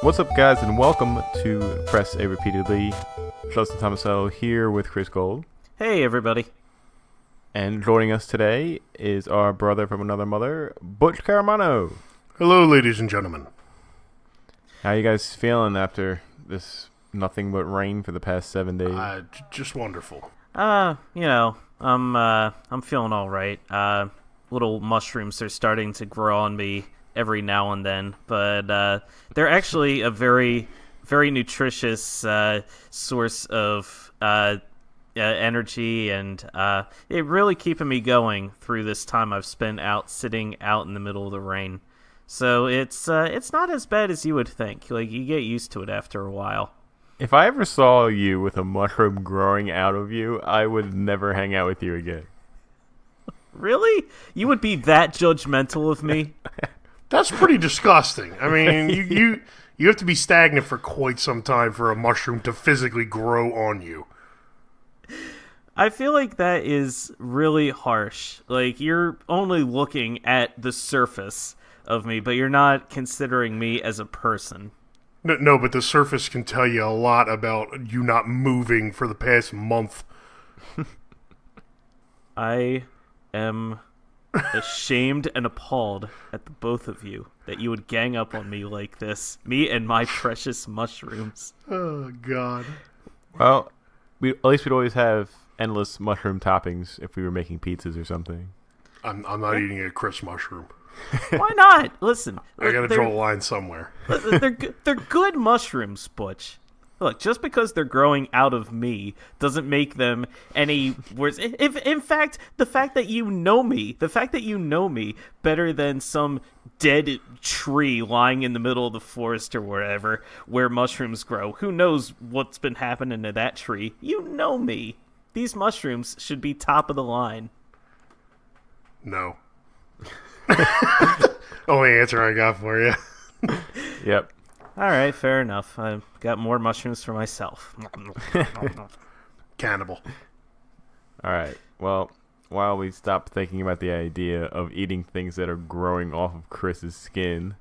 What's up, guys, and welcome to Press A Repeatedly. Justin Tomasello here with Chris Gold. Hey, everybody. And joining us today is our brother from another mother, Butch Caramano. Hello, ladies and gentlemen. How you guys feeling after this nothing but rain for the past 7 days? Just wonderful. I'm feeling all right. Little mushrooms are starting to grow on me every now and then, but they're actually a very, very nutritious source of energy, and it really keeping me going through this time I've spent out sitting out in the middle of the rain. So it's not as bad as you would think. Like, you get used to it after a while. If I ever saw you with a mushroom growing out of you, I would never hang out with you again. Really? You would be that judgmental of me? That's pretty disgusting. I mean, you have to be stagnant for quite some time for a mushroom to physically grow on you. I feel like that is really harsh. Like, you're only looking at the surface of me, but you're not considering me as a person. No, but the surface can tell you a lot about you not moving for the past month. I am ashamed and appalled at the both of you that you would gang up on me like this. Me and my precious mushrooms. Oh, God. Well, at least we'd always have endless mushroom toppings if we were making pizzas or something. I'm not eating a crisp mushroom. Why not? Listen. I gotta draw a line somewhere. They're good mushrooms, Butch. Look, just because they're growing out of me doesn't make them any worse. If, in fact, the fact that you know me better than some dead tree lying in the middle of the forest or wherever where mushrooms grow, who knows what's been happening to that tree? You know me. These mushrooms should be top of the line. No. Only answer I got for you. Yep. All right, fair enough. I've got more mushrooms for myself. Cannibal. All right. Well, while we stop thinking about the idea of eating things that are growing off of Chris's skin,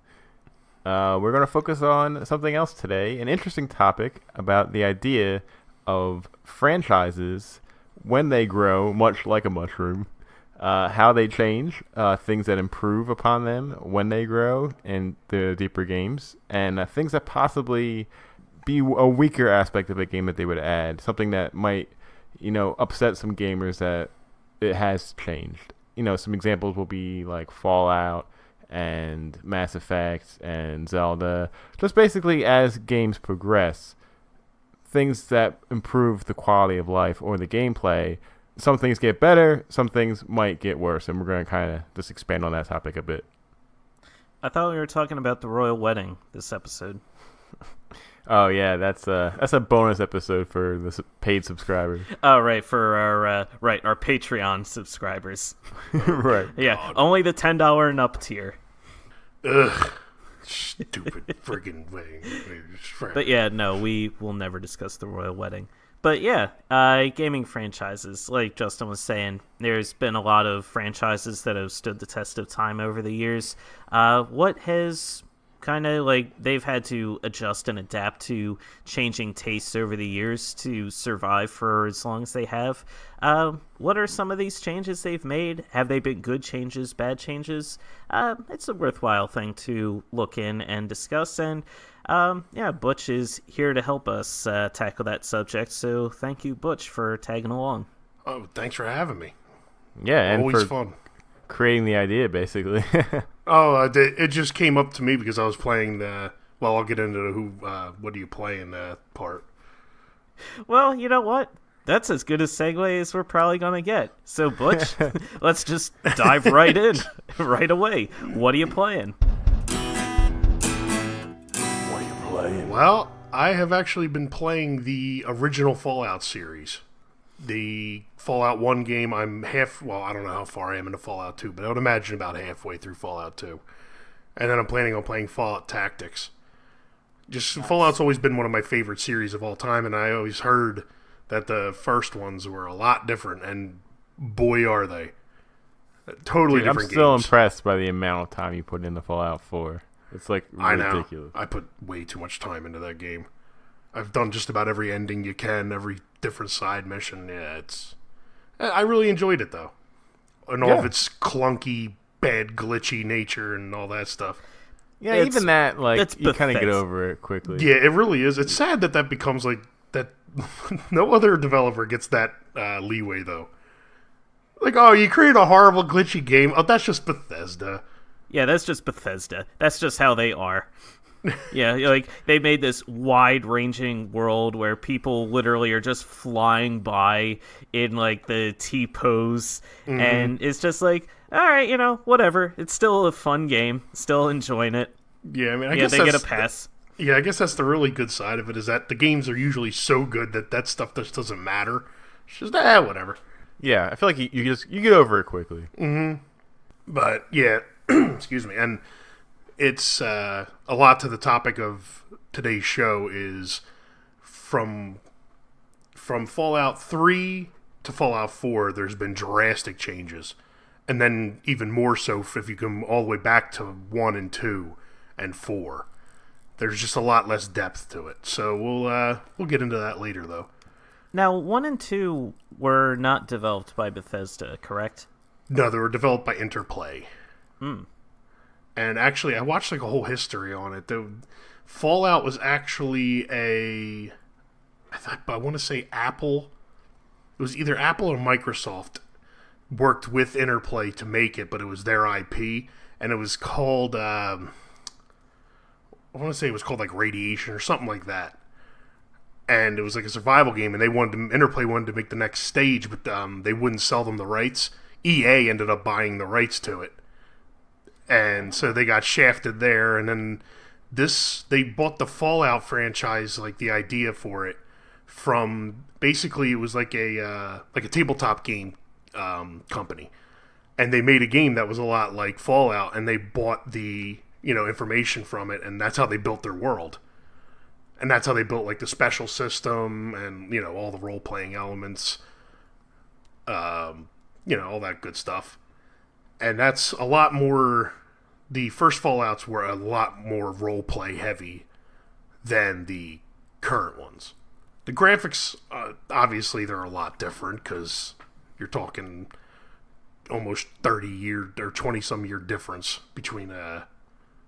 we're going to focus on something else today, an interesting topic about the idea of franchises when they grow, much like a mushroom, how they change, things that improve upon them when they grow in the deeper games, and things that possibly be a weaker aspect of a game that they would add, something that might, upset some gamers that it has changed. Some examples will be like Fallout and Mass Effect and Zelda. Just basically, as games progress, things that improve the quality of life or the gameplay. Some things get better, some things might get worse, and we're going to kind of just expand on that topic a bit. I thought we were talking about the royal wedding this episode. Oh yeah, that's a bonus episode for the paid subscribers. Oh right, for our Patreon subscribers. Right. Yeah, God. Only the $10 and up tier. Ugh, stupid friggin' wedding. But yeah, no, we will never discuss the royal wedding. But yeah, gaming franchises, like Justin was saying, there's been a lot of franchises that have stood the test of time over the years. What has kind of they've had to adjust and adapt to changing tastes over the years to survive for as long as they have. What are some of these changes they've made? Have they been good changes, bad changes? It's a worthwhile thing to look in and discuss, and Butch is here to help us tackle that subject, so thank you, Butch, for tagging along. Oh, thanks for having me. Yeah, and always for fun. Creating the idea, basically. It just came up to me because I was playing I'll get into what do you play in that part. Well, you know what? That's as good a segue as we're probably going to get. So, Butch, let's just dive right in, right away. What are you playing? Well, I have actually been playing the original Fallout series. The Fallout 1 game, I don't know how far I am into Fallout 2, but I would imagine about halfway through Fallout 2. And then I'm planning on playing Fallout Tactics. Nice. Fallout's always been one of my favorite series of all time, and I always heard that the first ones were a lot different, and boy are they. Totally different games. I'm still impressed by the amount of time you put into Fallout 4. It's like I know. ridiculous. I put way too much time into that game. I've done just about every ending you can, every different side mission. Yeah, I really enjoyed it though, and all of its clunky, bad, glitchy nature and all that stuff. Yeah, even that, like, you kind of get over it quickly. Yeah, it really is. It's sad that becomes like that. No other developer gets that leeway though. Like, oh, you create a horrible, glitchy game. Oh, that's just Bethesda. Yeah, that's just Bethesda. That's just how they are. Yeah, like, they made this wide-ranging world where people literally are just flying by in, like, the T-pose, and it's just like, all right, whatever. It's still a fun game. Still enjoying it. Yeah, I mean, I guess they get a pass. Yeah, I guess that's the really good side of it, is that the games are usually so good that stuff just doesn't matter. It's just, whatever. Yeah, I feel like you get over it quickly. Mm-hmm. But, yeah, excuse me, and it's a lot to the topic of today's show is from Fallout 3 to Fallout 4, there's been drastic changes. And then even more so if you come all the way back to 1 and 2 and 4. There's just a lot less depth to it. So we'll get into that later, though. Now, 1 and 2 were not developed by Bethesda, correct? No, they were developed by Interplay. And actually, I watched like a whole history on it. Fallout was actually I want to say Apple. It was either Apple or Microsoft worked with Interplay to make it, but it was their IP, and it was called I want to say it was called like Radiation or something like that. And it was like a survival game, and Interplay wanted to make the next stage, but they wouldn't sell them the rights. EA ended up buying the rights to it. And so they got shafted there, and then they bought the Fallout franchise, like the idea for it, from basically it was like a tabletop game company, and they made a game that was a lot like Fallout, and they bought the information from it, and that's how they built their world, and that's how they built like the special system and all the role playing elements, all that good stuff, and that's a lot more. The first Fallouts were a lot more role-play heavy than the current ones. The graphics, obviously, they're a lot different because you're talking almost 30-year or 20-some year difference between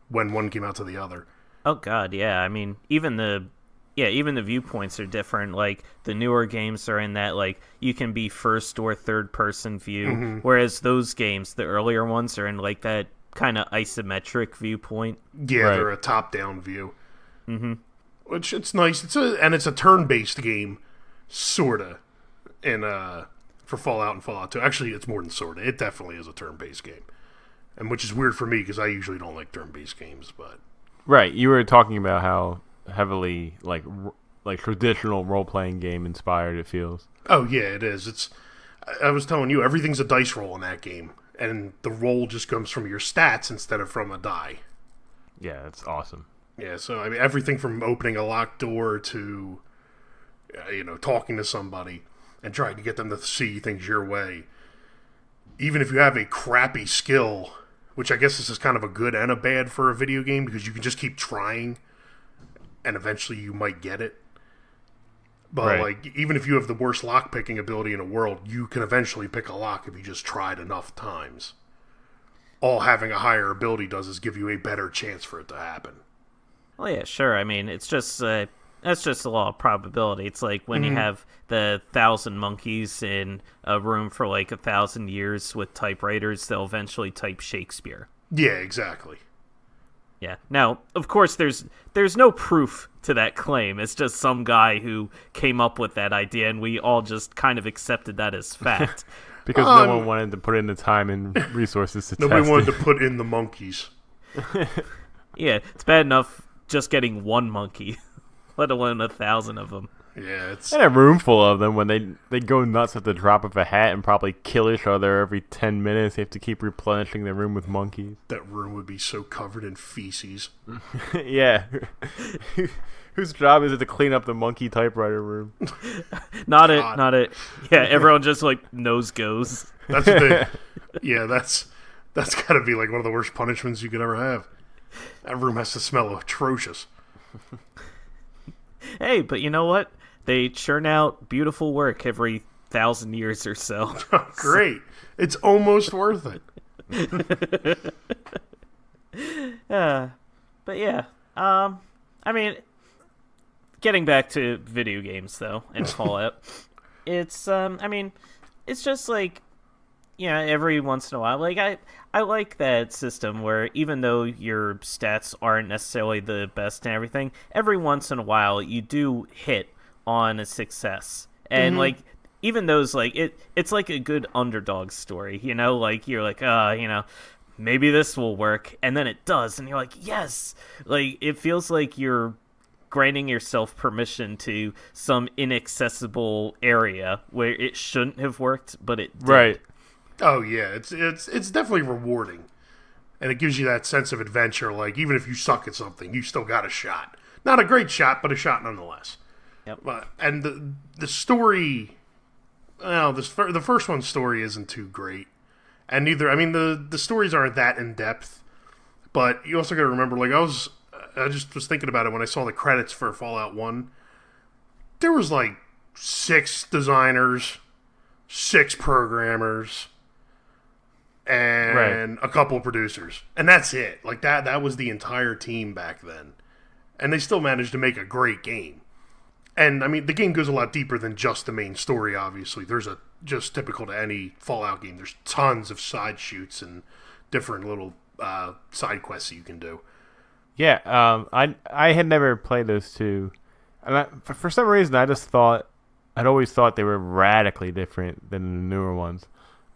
when one came out to the other. Oh, God, yeah. I mean, even the viewpoints are different. Like, the newer games are in that, like, you can be first or third-person view, whereas those games, the earlier ones, are in, like, that kind of isometric viewpoint. Yeah, right. They're a top-down view. Mm-hmm. Which, it's nice. It's a turn-based game, sorta, for Fallout and Fallout 2. Actually, it's more than sorta. It definitely is a turn-based game. And which is weird for me, because I usually don't like turn-based games, but... Right, you were talking about how heavily, like traditional role-playing game inspired it feels. Oh, yeah, it is. I was telling you, everything's a dice roll in that game. And the roll just comes from your stats instead of from a die. Yeah, it's awesome. Yeah, so I mean, everything from opening a locked door to, talking to somebody and trying to get them to see things your way. Even if you have a crappy skill, which I guess this is kind of a good and a bad for a video game because you can just keep trying and eventually you might get it. But, right. Like, even if you have the worst lock-picking ability in the world, you can eventually pick a lock if you just tried enough times. All having a higher ability does is give you a better chance for it to happen. Well, yeah, sure. I mean, it's just that's just a law of probability. It's like when you have the 1,000 monkeys in a room for, like, 1,000 years with typewriters, they'll eventually type Shakespeare. Yeah, exactly. Yeah. Now, of course, there's no proof to that claim. It's just some guy who came up with that idea, and we all just kind of accepted that as fact. Because no one wanted to put in the time and resources to test it. Nobody wanted to put in the monkeys. Yeah, it's bad enough just getting one monkey, let alone 1,000 of them. Yeah, it's... And a room full of them when they go nuts at the drop of a hat and probably kill each other every 10 minutes. They have to keep replenishing the room with monkeys. That room would be so covered in feces. Yeah. Whose job is it to clean up the monkey typewriter room? Not it. Yeah, everyone just, like, nose goes. That's what that's got to be, like, one of the worst punishments you could ever have. That room has to smell atrocious. Hey, but you know what? They churn out beautiful work every 1,000 years or so. Great. It's almost worth it. But yeah, I mean, getting back to video games though and Fallout, it's I mean, it's just like, every once in a while, like I like that system where even though your stats aren't necessarily the best and everything, every once in a while you do hit on a success, and like even those like it's like a good underdog story, like you're like maybe this will work, and then it does, and you're like, yes, like it feels like you're granting yourself permission to some inaccessible area where it shouldn't have worked, but it did. Right. Oh yeah, it's definitely rewarding, and it gives you that sense of adventure. Like even if you suck at something, you still got a shot. Not a great shot, but a shot nonetheless. Yep. And the story, the first one's story isn't too great, and neither. I mean the stories aren't that in depth, but you also got to remember. Like I just was thinking about it when I saw the credits for Fallout 1. There was like 6 designers, 6 programmers, and a couple of producers. And that's it. Like that was the entire team back then. And they still managed to make a great game. And I mean, the game goes a lot deeper than just the main story, obviously. There's just typical to any Fallout game, there's tons of side shoots and different little side quests that you can do. Yeah, I had never played those two, and for some reason I'd always thought they were radically different than the newer ones.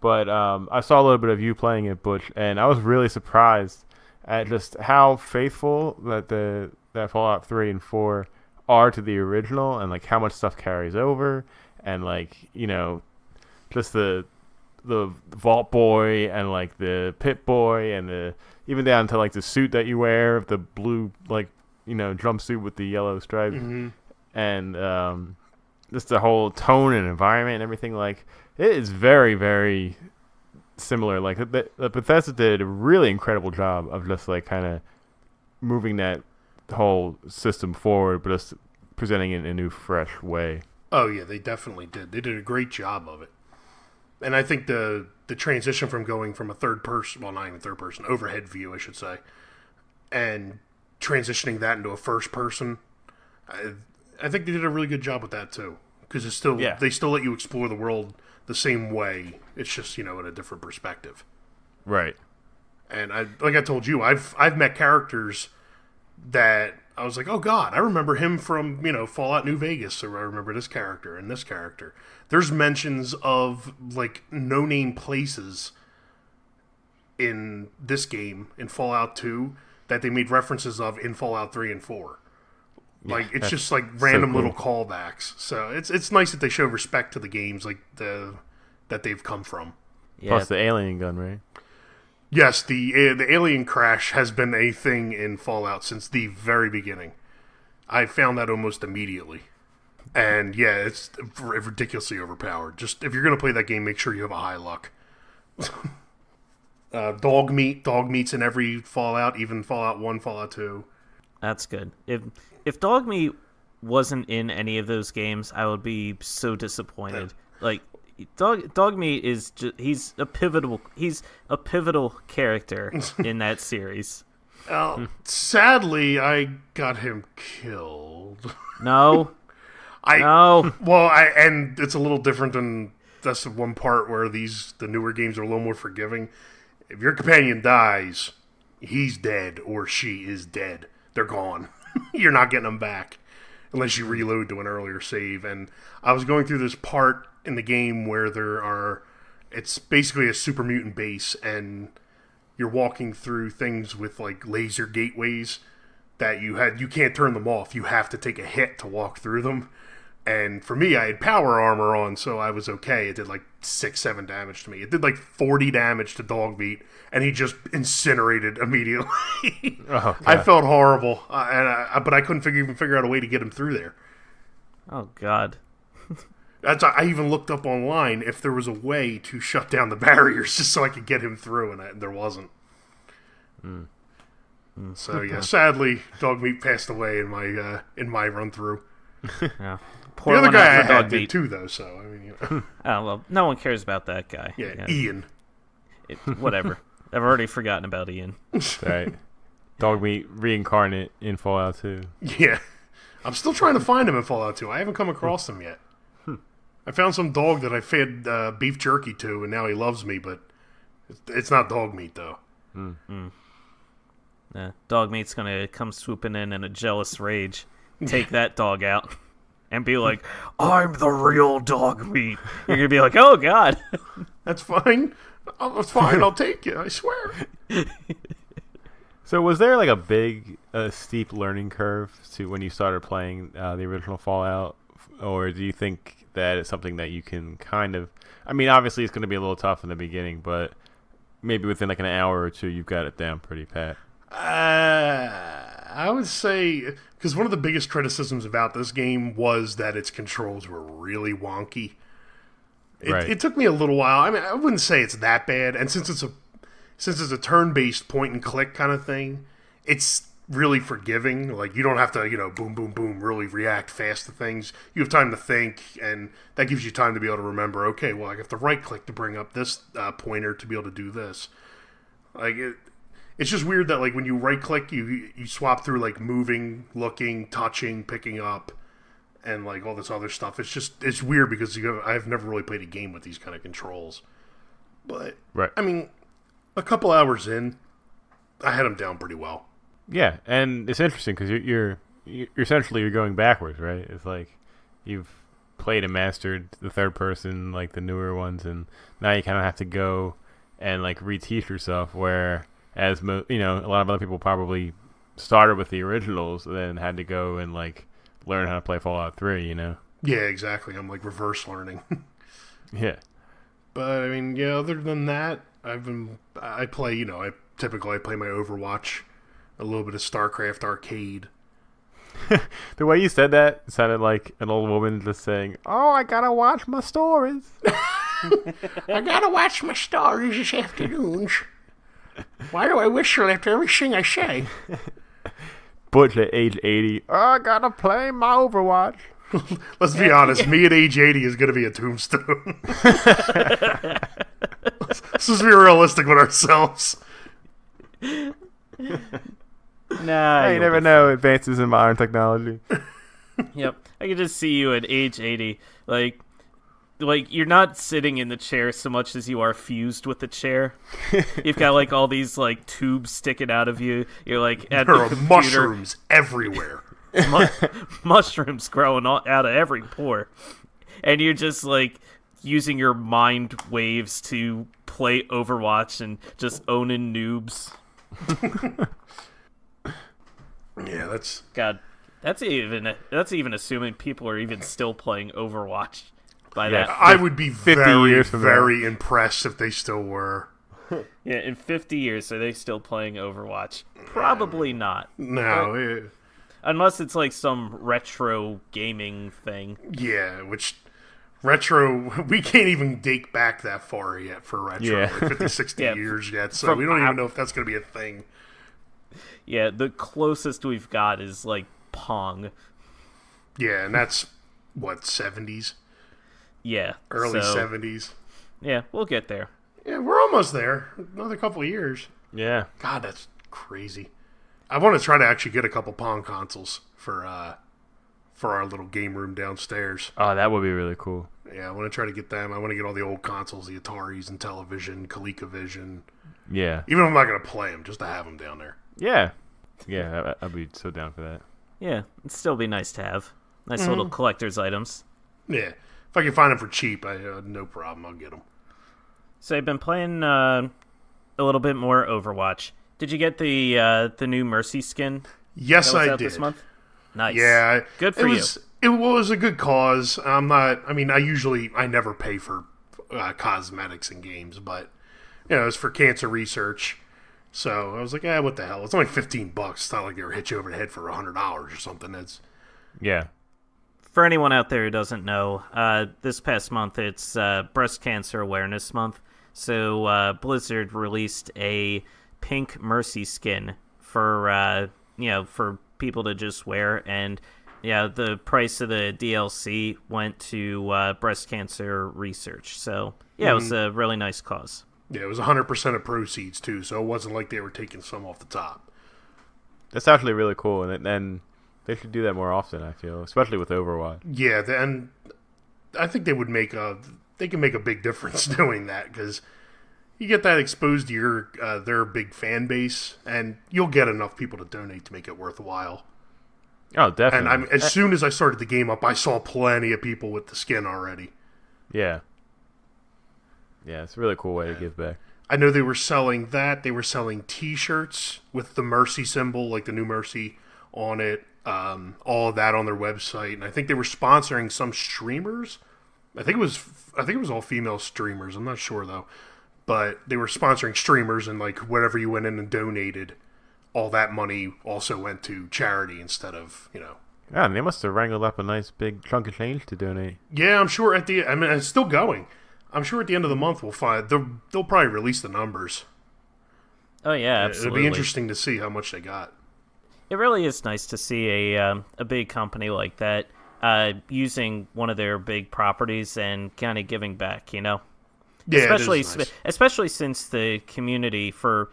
But I saw a little bit of you playing it, Butch, and I was really surprised at just how faithful that Fallout 3 and 4 are to the original, and like how much stuff carries over, and like just the Vault Boy and like the Pit Boy and even down to like the suit that you wear, the blue jumpsuit with the yellow stripe, and just the whole tone and environment and everything. Like it is very, very similar. Like the Bethesda did a really incredible job of just like kind of moving that whole system forward, but just presenting it in a new, fresh way. Oh yeah, they definitely did. They did a great job of it. And I think the transition from going from a third person, well, not even third person, overhead view, I should say, and transitioning that into a first person, I think they did a really good job with that too. Because they still let you explore the world the same way. It's just in a different perspective. Right. And like I told you, I've met characters that I was like, oh god, I remember him from Fallout New Vegas, or I remember this character and this character. There's mentions of like no-name places in this game, in Fallout 2, that they made references of in Fallout 3 and 4. Like it's just like random little callbacks. So it's nice that they show respect to the games like that they've come from. Yeah. Plus the alien gun, right? Yes, the alien crash has been a thing in Fallout since the very beginning. I found that almost immediately. And yeah, it's ridiculously overpowered. Just if you're going to play that game, make sure you have a high luck. Dog meat's in every Fallout, even Fallout 1, Fallout 2. That's good. If dog meat wasn't in any of those games, I would be so disappointed. Like dog meat is he's a pivotal character in that series. Sadly, I got him killed. No. No. Well, and it's a little different than that's the one part where the newer games are a little more forgiving. If your companion dies, he's dead or she is dead. They're gone. You're not getting them back unless you reload to an earlier save. And I was going through this part in the game where it's basically a super mutant base, and you're walking through things with like laser gateways that you can't turn them off. You have to take a hit to walk through them. And for me, I had power armor on, so I was okay. It did like 6-7 damage to me. It did like 40 damage to Dogmeat, and he just incinerated immediately. Oh, I felt horrible, but I couldn't even figure out a way to get him through there. Oh God. I even looked up online if there was a way to shut down the barriers just so I could get him through, and there wasn't. So yeah, sadly, dog meat passed away in my run through. Yeah. The other guy I had did too, though. So I mean, Oh well, no one cares about that guy. Yeah, Ian. Whatever. I've already forgotten about Ian. Right. Dog meat reincarnate in Fallout 2. Yeah. I'm still trying to find him in Fallout 2. I haven't come across him yet. I found some dog that I fed beef jerky to, and now he loves me, but it's not dog meat, though. Dog meat's gonna come swooping in a jealous rage, take that dog out, and be like, "I'm the real dog meat." You're gonna be like, "Oh God." That's fine. That's fine. I'll take it. I swear. So was there like a big, steep learning curve to when you started playing the original Fallout? Or do you think that it's something that you can kind of... I mean, obviously it's going to be a little tough in the beginning, but maybe within like an hour or two, you've got it down pretty pat. I would say... Because one of the biggest criticisms about this game was that its controls were really wonky. It took me a little while. I mean, I wouldn't say it's that bad. And since it's a turn-based point-and-click kind of thing, it's really forgiving. Like, you don't have to, boom, boom, boom, really react fast to things. You have time to think, and that gives you time to be able to remember, okay, well, I have to right-click to bring up this pointer to be able to do this. Like, it's just weird that, like, when you right-click, you swap through, like, moving, looking, touching, picking up, and, like, all this other stuff. It's weird because I've never really played a game with these kind of controls. But, right. I mean... A couple hours in, I had him down pretty well. Yeah, and it's interesting because you're essentially going backwards, right? It's like you've played and mastered the third person, like the newer ones, and now you kind of have to go and like reteach yourself. Whereas a lot of other people probably started with the originals, and then had to go and like learn how to play Fallout 3. Yeah, exactly. I'm like reverse learning. Yeah, but I mean, yeah. Other than that. I play my Overwatch, a little bit of StarCraft Arcade. The way you said that sounded like an old woman just saying, "Oh, I gotta watch my stories. I gotta watch my stories this afternoon. Why do I whistle after everything I say?" Butch at age 80, "Oh, I gotta play my Overwatch." Let's be honest, me at age 80 is going to be a tombstone. Let's just be realistic with ourselves. Nah, you never know advances in modern technology. Yep, I can just see you at age 80, like you're not sitting in the chair so much as you are fused with the chair. You've got like all these like tubes sticking out of you. You're like at there the are computer. Mushrooms everywhere. Mushrooms growing out of every pore, and you're just like using your mind waves to play Overwatch and just owning noobs. Yeah, that's God. That's even assuming people are even still playing Overwatch by that. I would be 50 very, years from very impressed if they still were. Yeah, in 50 years, are they still playing Overwatch? Probably not. No. Unless it's like some retro gaming thing. Yeah, which retro, we can't even date back that far yet for retro. Yeah. Like 50, 60 years yet, so From we don't even know if that's going to be a thing. Yeah, the closest we've got is like Pong. Yeah, and that's, what, 70s? Yeah. Early 70s. Yeah, we'll get there. Yeah, we're almost there. Another couple of years. Yeah. God, that's crazy. I want to try to actually get a couple Pong consoles for our little game room downstairs. Oh, that would be really cool. Yeah, I want to try to get them. I want to get all the old consoles, the Ataris and Television, ColecoVision. Yeah. Even if I'm not going to play them, just to have them down there. Yeah. Yeah, I'd be so down for that. Yeah, it'd still be nice to have. Nice little collector's items. Yeah. If I can find them for cheap, no problem. I'll get them. So I've been playing a little bit more Overwatch. Did you get the new Mercy skin? Yes, that was I out did. This month? Nice. Yeah. Good for you. It was a good cause. I never pay for cosmetics in games, but it's for cancer research. So I was like, what the hell? It's only $15. It's not like they were hit you over the head for $100 or something. Yeah. For anyone out there who doesn't know, this past month it's Breast Cancer Awareness Month. So Blizzard released a pink Mercy skin for for people to just wear, and the price of the DLC went to breast cancer research. So it was a really nice cause. Yeah, it was 100% of proceeds too, so it wasn't like they were taking some off the top. That's actually really cool, and they should do that more often, I feel, especially with Overwatch. Yeah, and I think they can make a big difference doing that, because you get that exposed to their big fan base, and you'll get enough people to donate to make it worthwhile. Oh, definitely. And as soon as I started the game up, I saw plenty of people with the skin already. Yeah. Yeah, it's a really cool way to give back. I know they were selling that. They were selling T-shirts with the Mercy symbol, like the new Mercy on it. All of that on their website, and I think they were sponsoring some streamers. I think it was all female streamers. I'm not sure though, but they were sponsoring streamers, and like whatever you went in and donated, all that money also went to charity instead of Yeah, and they must have wrangled up a nice big chunk of change to donate. Yeah, I'm sure it's still going. I'm sure at the end of the month we'll find they'll probably release the numbers. Oh yeah, absolutely. It'll be interesting to see how much they got. It really is nice to see a big company like that using one of their big properties and kind of giving back, Yeah, especially since the community for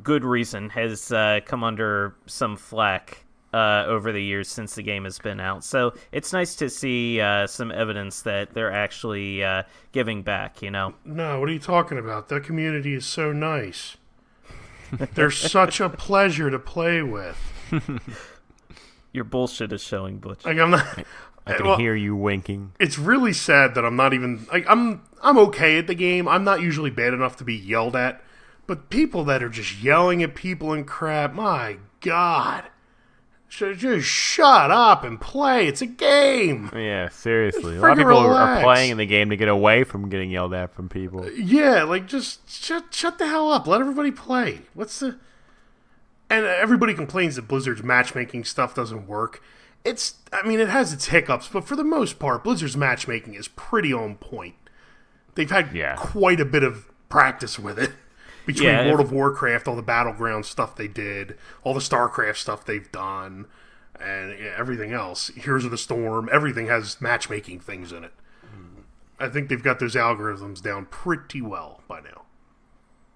good reason has come under some flack over the years since the game has been out. So it's nice to see some evidence that they're actually giving back. No, what are you talking about? That community is so nice. They're such a pleasure to play with. Your bullshit is showing, Butch. Like, I'm not. I can hear you winking. It's really sad that I'm not even like I'm okay at the game. I'm not usually bad enough to be yelled at, but people that are just yelling at people and crap, my God. Just shut up and play. It's a game. Yeah, seriously. A lot of people are playing in the game to get away from getting yelled at from people. Yeah, like just shut the hell up. Let everybody play. And everybody complains that Blizzard's matchmaking stuff doesn't work. It has its hiccups, but for the most part, Blizzard's matchmaking is pretty on point. They've had quite a bit of practice with it. Between World of Warcraft, all the Battleground stuff they did, all the StarCraft stuff they've done, and everything else. Heroes of the Storm, everything has matchmaking things in it. I think they've got those algorithms down pretty well by now.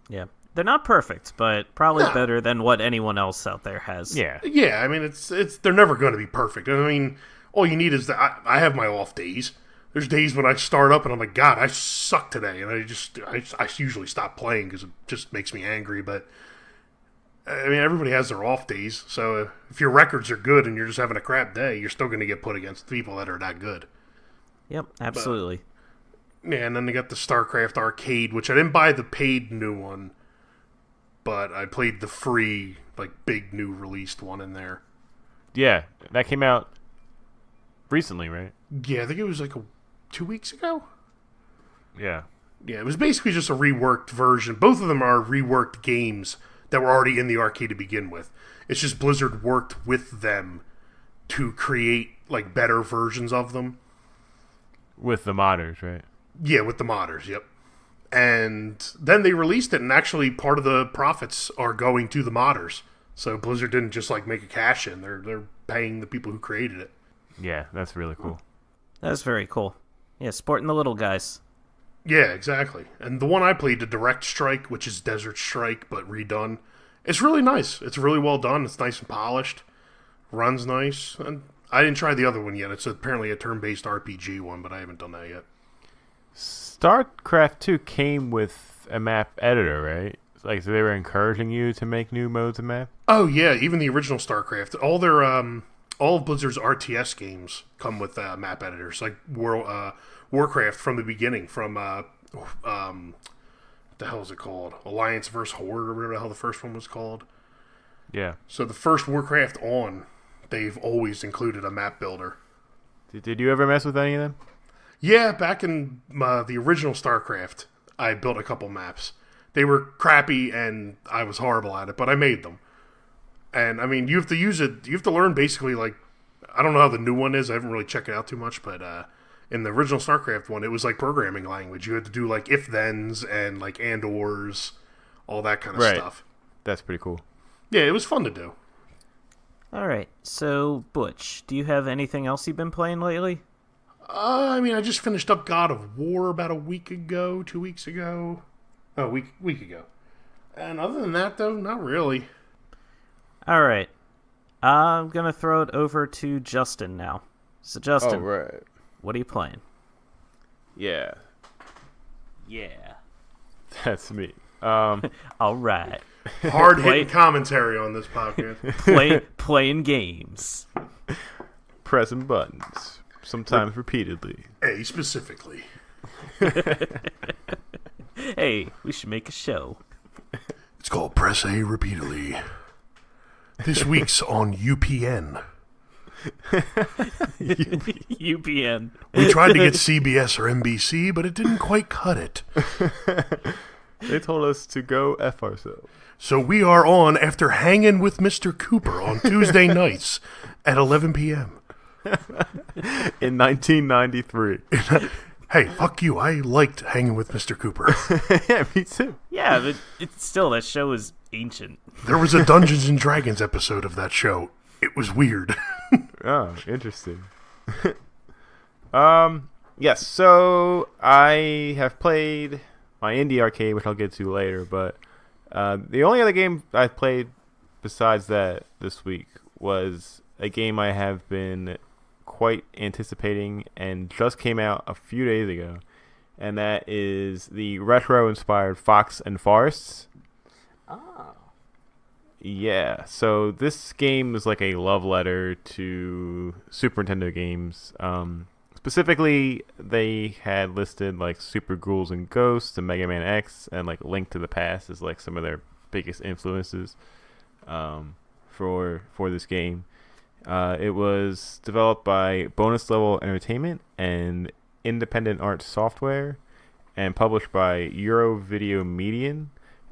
Yeah. They're not perfect, but probably better than what anyone else out there has. Yeah. Yeah, I mean, it's they're never going to be perfect. I mean, all you need is that I have my off days. There's days when I start up and I'm like, God, I suck today. And I usually stop playing because it just makes me angry. But, I mean, everybody has their off days. So if your records are good and you're just having a crap day, you're still going to get put against people that are that good. Yep, absolutely. And then they got the StarCraft Arcade, which I didn't buy the paid new one. But I played the free, like, big new released one in there. Yeah, that came out recently, right? Yeah, I think it was like 2 weeks ago. Yeah. Yeah, it was basically just a reworked version. Both of them are reworked games that were already in the arcade to begin with. It's just Blizzard worked with them to create, like, better versions of them. With the modders, right? Yeah, with the modders, yep. And then they released it, and actually part of the profits are going to the modders. So Blizzard didn't just, like, make a cash in. They're paying the people who created it. Yeah, that's really cool. That's very cool. Yeah, sporting the little guys. Yeah, exactly. And the one I played, the Direct Strike, which is Desert Strike, but redone, it's really nice. It's really well done. It's nice and polished. Runs nice. And I didn't try the other one yet. It's apparently a turn-based RPG one, but I haven't done that yet. StarCraft 2 came with a map editor, right? Like, so they were encouraging you to make new modes of map? Oh, yeah. Even the original StarCraft. All of Blizzard's RTS games come with map editors, like Warcraft from the beginning, from what the hell is it called? Alliance vs. Horde, or whatever the hell the first one was called. Yeah. So the first Warcraft they've always included a map builder. Did you ever mess with any of them? Yeah, back in the original StarCraft, I built a couple maps. They were crappy, and I was horrible at it, but I made them. And, I mean, you have to use it. You have to learn basically, like, I don't know how the new one is. I haven't really checked it out too much. But in the original StarCraft one, it was like programming language. You had to do, like, if-thens and, like, and-ors, all that kind of stuff. That's pretty cool. Yeah, it was fun to do. All right. So, Butch, do you have anything else you've been playing lately? I just finished up God of War about a week ago, 2 weeks ago. Oh, week ago. And other than that, though, not really. All right. I'm going to throw it over to Justin now. So, Justin, right. what are you playing? Yeah. Yeah. That's me. All right. Hard-hitting commentary on this podcast. Playing games. Pressing buttons. Sometimes repeatedly. A specifically. Hey, we should make a show. It's called Press A repeatedly. This week's on UPN. UPN. We tried to get CBS or NBC, but it didn't quite cut it. They told us to go F ourselves. So we are on after hanging with Mr. Cooper on Tuesday nights at 11 p.m. In 1993. Hey, fuck you. I liked hanging with Mr. Cooper. Yeah, me too. Yeah, but still, that show is ancient. There was a Dungeons and Dragons episode of that show. It was weird. Oh, interesting. Yes, so I have played my indie arcade, which I'll get to later, but the only other game I played besides that this week was a game I have been quite anticipating and just came out a few days ago, and that is the retro-inspired Fox and Forests. Oh. Yeah, so this game is like a love letter to Super Nintendo games. Specifically, they had listed like Super Ghouls and Ghosts and Mega Man X and like Link to the Past as like some of their biggest influences for this game. It was developed by Bonus Level Entertainment and Independent Arts Software and published by Euro Video Median,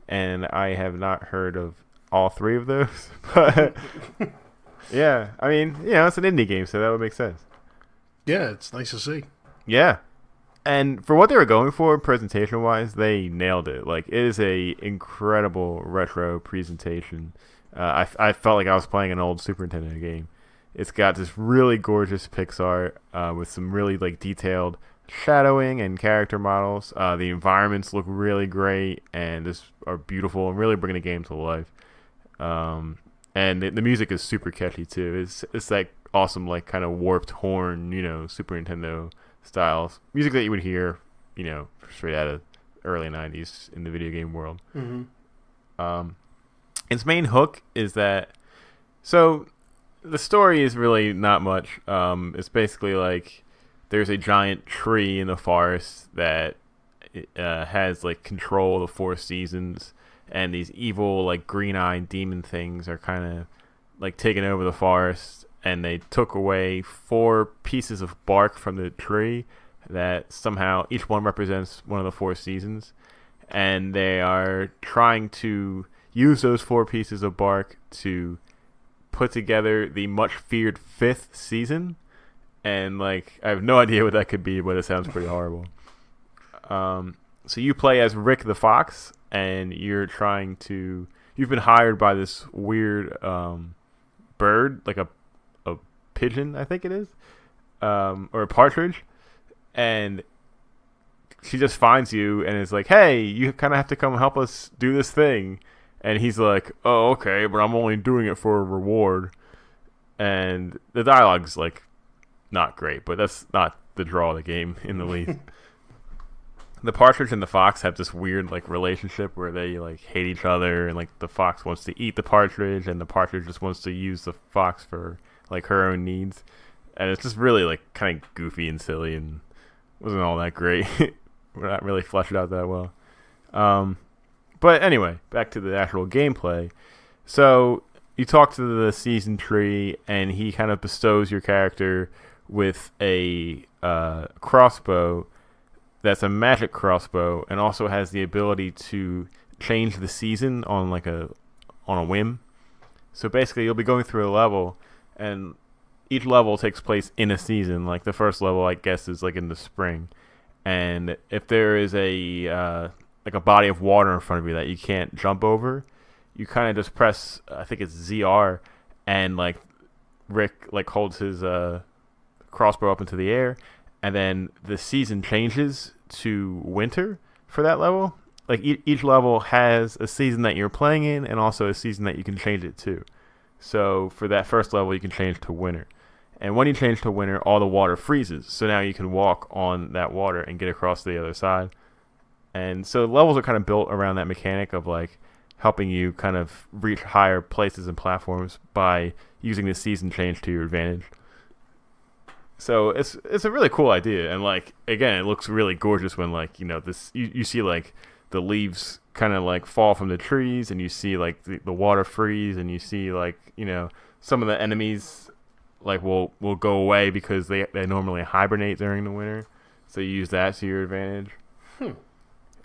and I have not heard of all three of those, but yeah, I mean, it's an indie game, so that would make sense. Yeah, it's nice to see. Yeah, and for what they were going for presentation-wise, they nailed it. Like, it is a incredible retro presentation. I felt like I was playing an old Super Nintendo game. It's got this really gorgeous pixel art with some really like detailed shadowing and character models. The environments look really great and just are beautiful and really bringing the game to life. And the music is super catchy too. It's like awesome, like kind of warped horn, Super Nintendo styles music that you would hear, straight out of early '90s in the video game world. Mm-hmm. Its main hook is that the story is really not much. It's basically like there's a giant tree in the forest that has like control of the four seasons, and these evil like green-eyed demon things are kind of like taking over the forest, and they took away 4 pieces of bark from the tree that somehow each one represents one of the 4 seasons, and they are trying to use those 4 pieces of bark to put together the much feared 5th season. And like, I have no idea what that could be, but it sounds pretty horrible. So you play as Rick the Fox, and you've been hired by this weird bird, like a pigeon, I think it is, or a partridge, and she just finds you and is like, hey, you kind of have to come help us do this thing. And he's like, oh, okay, but I'm only doing it for a reward. And the dialogue's like not great, but that's not the draw of the game in the least. The partridge and the fox have this weird like relationship where they like hate each other, and like the fox wants to eat the partridge and the partridge just wants to use the fox for like her own needs. And it's just really like kind of goofy and silly and wasn't all that great. We're not really fleshed out that well. But anyway, back to the actual gameplay. So you talk to the season tree, and he kind of bestows your character with a crossbow that's a magic crossbow, and also has the ability to change the season on a whim. So basically, you'll be going through a level, and each level takes place in a season. Like the first level, I guess, is like in the spring, and if there is a body of water in front of you that you can't jump over, you kind of just press, I think it's ZR, and like Rick like holds his crossbow up into the air, and then the season changes to winter for that level. Like each level has a season that you're playing in, and also a season that you can change it to. So for that first level, you can change to winter. And when you change to winter, all the water freezes. So now you can walk on that water and get across to the other side. And so levels are kind of built around that mechanic of like helping you kind of reach higher places and platforms by using the season change to your advantage. So it's a really cool idea. And like, again, it looks really gorgeous when like, this, you see like the leaves kind of like fall from the trees, and you see like the water freeze, and you see like, some of the enemies like will go away because they normally hibernate during the winter. So you use that to your advantage.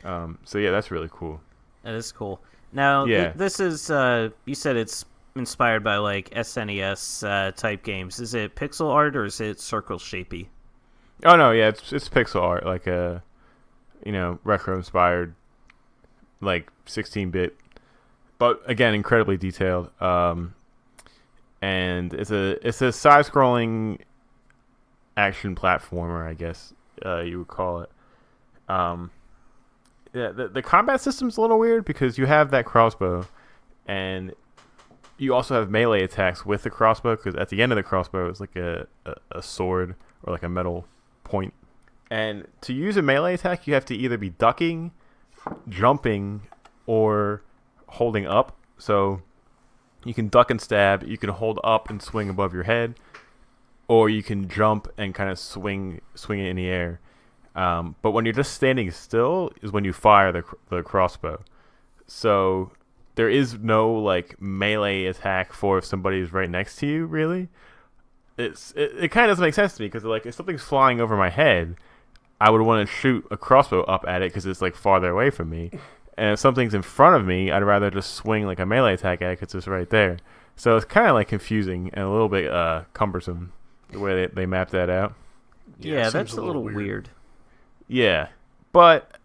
So yeah, that's really cool. That is cool. Now, yeah. This is, you said it's inspired by like SNES type games. Is it pixel art or is it circle shapey? Oh no, yeah, it's pixel art, like a retro inspired, like 16-bit, but again incredibly detailed. And it's a side-scrolling action platformer, I guess you would call it. Yeah, the combat system's a little weird because you have that crossbow, and you also have melee attacks with the crossbow, because at the end of the crossbow is like a sword or like a metal point. And to use a melee attack, you have to either be ducking, jumping, or holding up. So you can duck and stab, you can hold up and swing above your head, or you can jump and kind of swing it in the air. But when you're just standing still is when you fire the crossbow. So there is no like melee attack for if somebody is right next to you, really. It kind of doesn't make sense to me, because like if something's flying over my head, I would want to shoot a crossbow up at it because it's like farther away from me. And if something's in front of me, I'd rather just swing like a melee attack at it because it's right there. So it's kind of like confusing and a little bit cumbersome the way they map that out. Yeah, that's a little weird. Yeah, but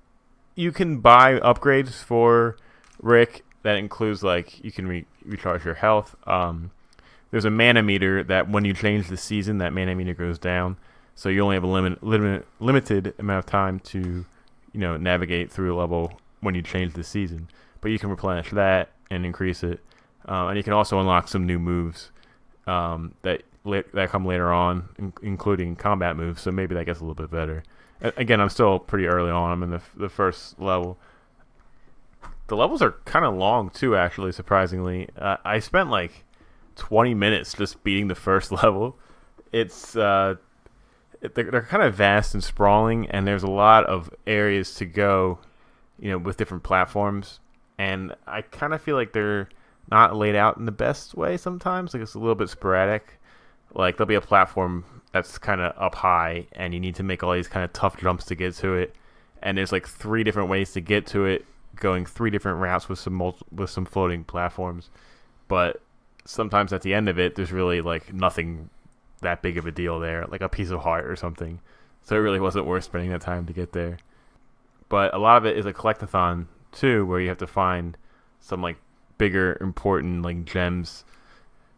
you can buy upgrades for Rick that includes like you can recharge your health. There's a mana meter that when you change the season, that mana meter goes down. So you only have a limited amount of time to, navigate through a level when you change the season. But you can replenish that and increase it, and you can also unlock some new moves that come later on, including combat moves. So maybe that gets a little bit better. Again, I'm still pretty early on. I'm in the first level. The levels are kind of long too, actually. Surprisingly, I spent like 20 minutes just beating the first level. It's they're kind of vast and sprawling, and there's a lot of areas to go, with different platforms. And I kind of feel like they're not laid out in the best way sometimes. Like it's a little bit sporadic. Like there'll be a platform that's kind of up high, and you need to make all these kind of tough jumps to get to it. And there's like 3 different ways to get to it, going 3 different routes with some floating platforms. But sometimes at the end of it, there's really like nothing that big of a deal there, like a piece of heart or something. So it really wasn't worth spending that time to get there. But a lot of it is a collectathon too, where you have to find some like bigger, important like gems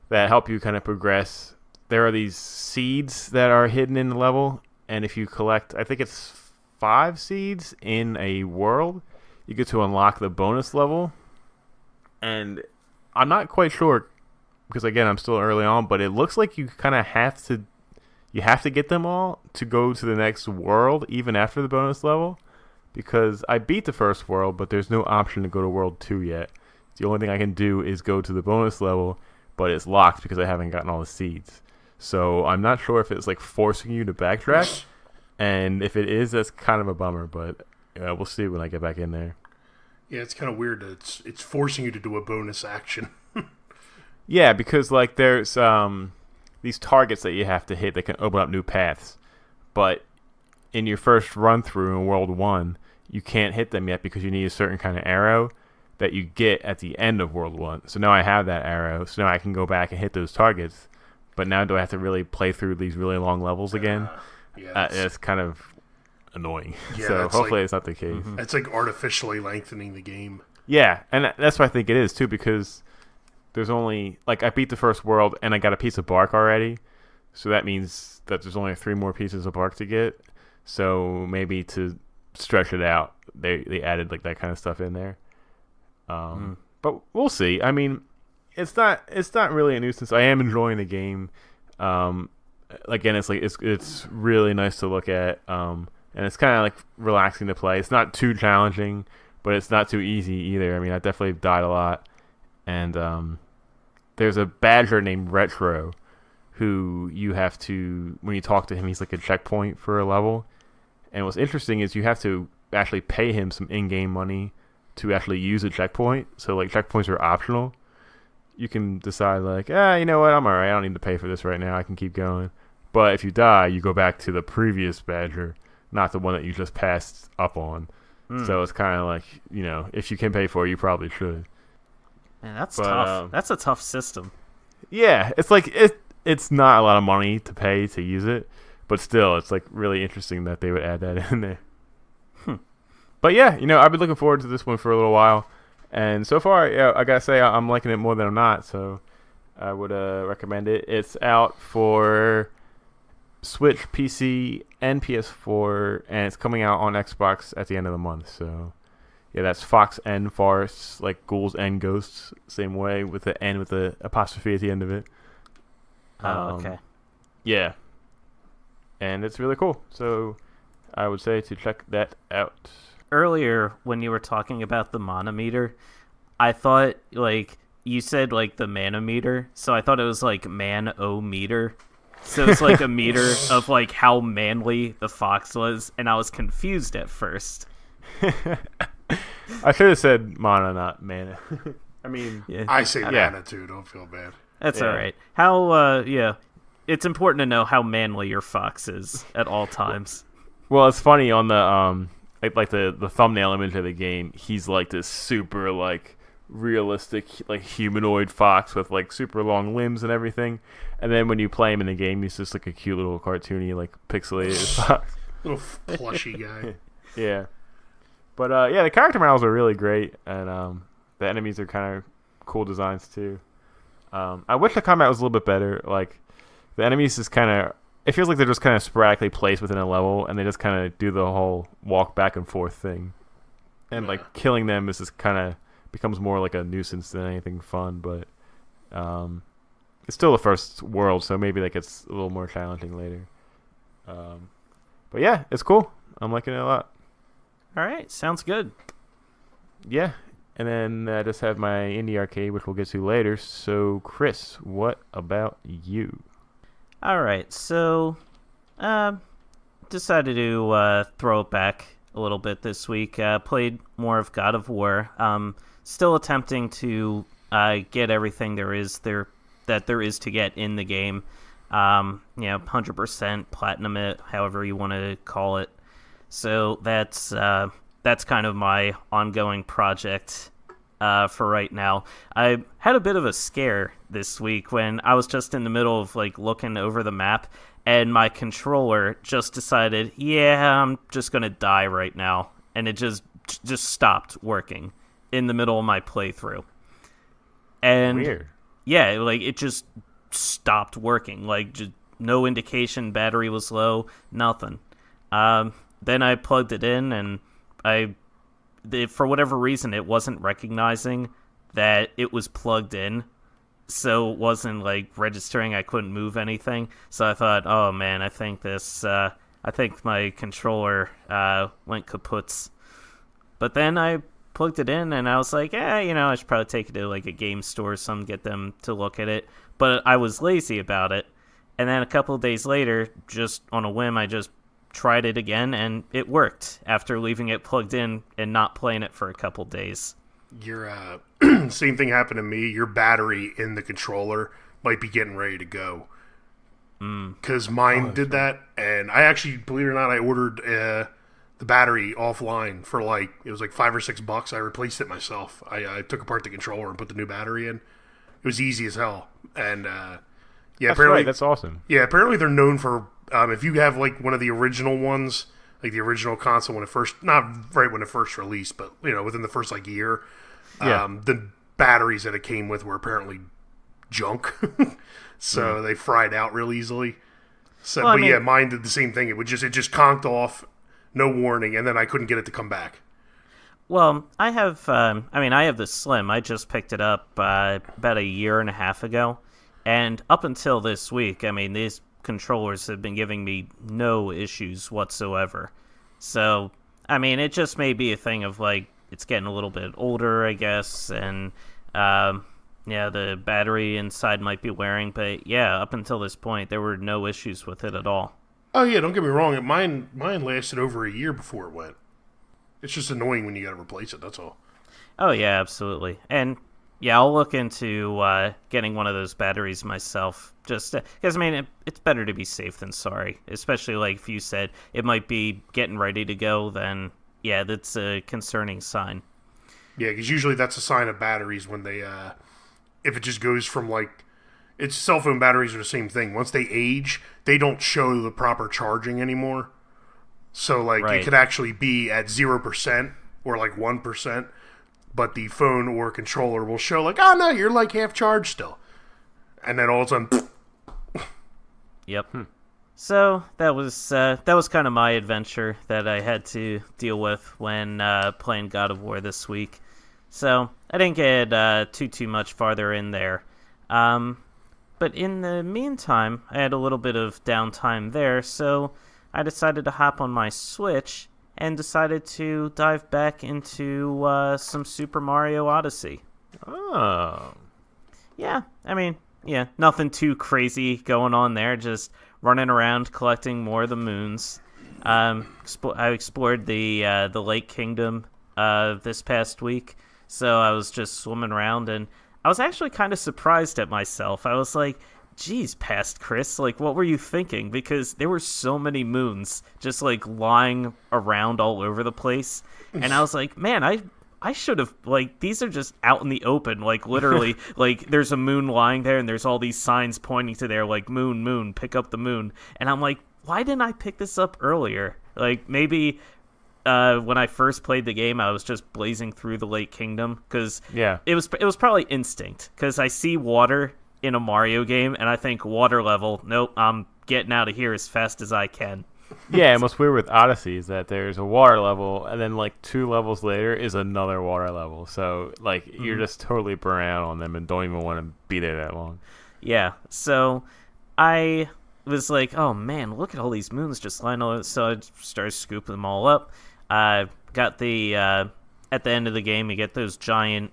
that help you kind of progress. There are these seeds that are hidden in the level, and if you collect, I think it's 5 seeds in a world, you get to unlock the bonus level. And I'm not quite sure, because again, I'm still early on, but it looks like you kind of have to get them all to go to the next world, even after the bonus level. Because I beat the first world, but there's no option to go to world 2 yet. The only thing I can do is go to the bonus level, but it's locked because I haven't gotten all the seeds. So I'm not sure if it's like forcing you to backtrack, and if it is, that's kind of a bummer. But we'll see when I get back in there. Yeah, it's kind of weird that it's forcing you to do a bonus action. Yeah, because like there's these targets that you have to hit that can open up new paths, but in your first run through in World 1, you can't hit them yet because you need a certain kind of arrow that you get at the end of World 1. So now I have that arrow, so now I can go back and hit those targets. But now do I have to really play through these really long levels again? Yeah, it's kind of annoying. Yeah, so hopefully it's not the case. It's like artificially lengthening the game. Yeah, and that's what I think it is too, because there's only like I beat the first world and I got a piece of bark already, so that means that there's only 3 more pieces of bark to get. So maybe to stretch it out, they added like that kind of stuff in there. But we'll see. I mean, it's not really a nuisance. I am enjoying the game. Again, it's really nice to look at, and it's kind of like relaxing to play. It's not too challenging, but it's not too easy either. I mean, I definitely died a lot, and there's a badger named Retro, who you have to, when you talk to him, he's like a checkpoint for a level. And what's interesting is you have to actually pay him some in-game money to actually use a checkpoint. So like checkpoints are optional. You can decide like, you know what, I'm alright, I don't need to pay for this right now, I can keep going. But if you die, you go back to the previous badger, not the one that you just passed up on. So it's kind of like, you know, if you can pay for it, you probably should. Man, that's tough. That's a tough system. Yeah, it's like it's not a lot of money to pay to use it, but still, it's like really interesting that they would add that in there. But yeah, you know, I've been looking forward to this one for a little while, and so far, yeah, I gotta say I'm liking it more than I'm not. So I would recommend it. It's out for Switch, PC, and PS4, and it's coming out on Xbox at the end of the month. So yeah, that's Fox and Forests, like ghouls and ghosts, same way with the N with the apostrophe at the end of it. Okay. Yeah, and it's really cool. So I would say to check that out. Earlier, when you were talking about the manometer, I thought, like, you said, like, the manometer, so I thought it was, like, man-o-meter. So it's, like, a meter of, like, how manly the fox was, and I was confused at first. I should have said mana, not mana. I mean... Yeah. I say mana, too. Don't feel bad. That's all right. How, it's important to know how manly your fox is at all times. Well, it's funny on the like the thumbnail image of the game. He's like this super like realistic like humanoid fox with like super long limbs and everything. And then when you play him in the game, he's just like a cute little cartoony like pixelated fox. Little plushy guy. Yeah, but yeah, the character models are really great, and the enemies are kind of cool designs too. I wish the combat was a little bit better. Like the enemies is kind of. It feels like they're just kind of sporadically placed within a level, and they just kind of do the whole walk back and forth thing. And like killing them is just kind of becomes more like a nuisance than anything fun. But it's still the first world, so maybe that gets a little more challenging later. But yeah, it's cool. I'm liking it a lot. All right, sounds good. Yeah, and then I just have my indie arcade, which we'll get to later. So, Chris, what about you? All right, so decided to throw it back a little bit this week. Played more of God of War. Still attempting to get everything there is to get in the game. 100% platinum it, however you want to call it. So that's kind of my ongoing project for right now. I had a bit of a scare this week when I was just in the middle of like looking over the map, and my controller just decided, I'm just gonna die right now, and it just stopped working in the middle of my playthrough. And weird. Yeah, like it just stopped working. Like just no indication, battery was low, nothing. Then I plugged it in, and for whatever reason, it wasn't recognizing that it was plugged in, so it wasn't like registering. I couldn't move anything. So I thought, oh man, I think my controller went kaputs. But then I plugged it in, and I was like, I should probably take it to like a game store or something, get them to look at it. But I was lazy about it. And then a couple of days later, just on a whim, I just tried it again, and it worked after leaving it plugged in and not playing it for a couple days. Your same thing happened to me. Your battery in the controller might be getting ready to go. Because mine did that, and I actually, believe it or not, I ordered the battery offline for it was like $5 or $6. I replaced it myself. I took apart the controller and put the new battery in. It was easy as hell. And that's apparently right. That's awesome. Yeah, apparently they're known for if you have like one of the original ones, like the original console when it first, not right when it first released, but within the first like year, Yeah. The batteries that it came with were apparently junk, so they fried out real easily. So, Well, I but mean- yeah, mine did the same thing. It just conked off, no warning, and then I couldn't get it to come back. Well, I have the Slim. I just picked it up about a year and a half ago, and up until this week, I mean, these controllers have been giving me no issues whatsoever. So, I mean, it just may be a thing of like it's getting a little bit older, I guess, and yeah, the battery inside might be wearing, but yeah, up until this point, there were no issues with it at all. Oh yeah, don't get me wrong. Mine lasted over a year before it went. It's just annoying when you got to replace it. That's all. Oh yeah, absolutely. And yeah, I'll look into getting one of those batteries myself. Just because I mean, it's better to be safe than sorry. Especially like if you said it might be getting ready to go, then yeah, that's a concerning sign. Yeah, because usually that's a sign of batteries when they, if it just goes from like, it's cell phone batteries are the same thing. Once they age, they don't show the proper charging anymore. So like Right. it could actually be at 0% or like 1%, but the phone or controller will show like, oh no, you're like half charged still, and then all of a sudden, Yep. So that was kind of my adventure that I had to deal with when playing God of War this week. So I didn't get too much farther in there. But in the meantime, I had a little bit of downtime there, so I decided to hop on my Switch and decided to dive back into some Super Mario Odyssey. Oh. Yeah, I mean, yeah, nothing too crazy going on there, just running around collecting more of the moons. I explored the Lake Kingdom this past week, so I was just swimming around, and I was actually kind of surprised at myself. I was like, geez, past Chris, like, what were you thinking? Because there were so many moons just, like, lying around all over the place. And I was like, man, I should have, like, these are just out in the open. Like, literally, like, there's a moon lying there, and there's all these signs pointing to there, like, moon, moon, pick up the moon. And I'm like, why didn't I pick this up earlier? Like, maybe when I first played the game, I was just blazing through the Lake Kingdom. Because Yeah. it was probably instinct. Because I see water in a Mario game, and I think water level, nope, I'm getting out of here as fast as I can. Yeah, and what's weird with Odyssey is that there's a water level, and then like 2 levels later is another water level. So like you're just totally burnt out on them and don't even want to be there that long. Yeah, so I was like, oh man, look at all these moons just lying all over. So I started scooping them all up. I got the, at the end of the game, you get those giant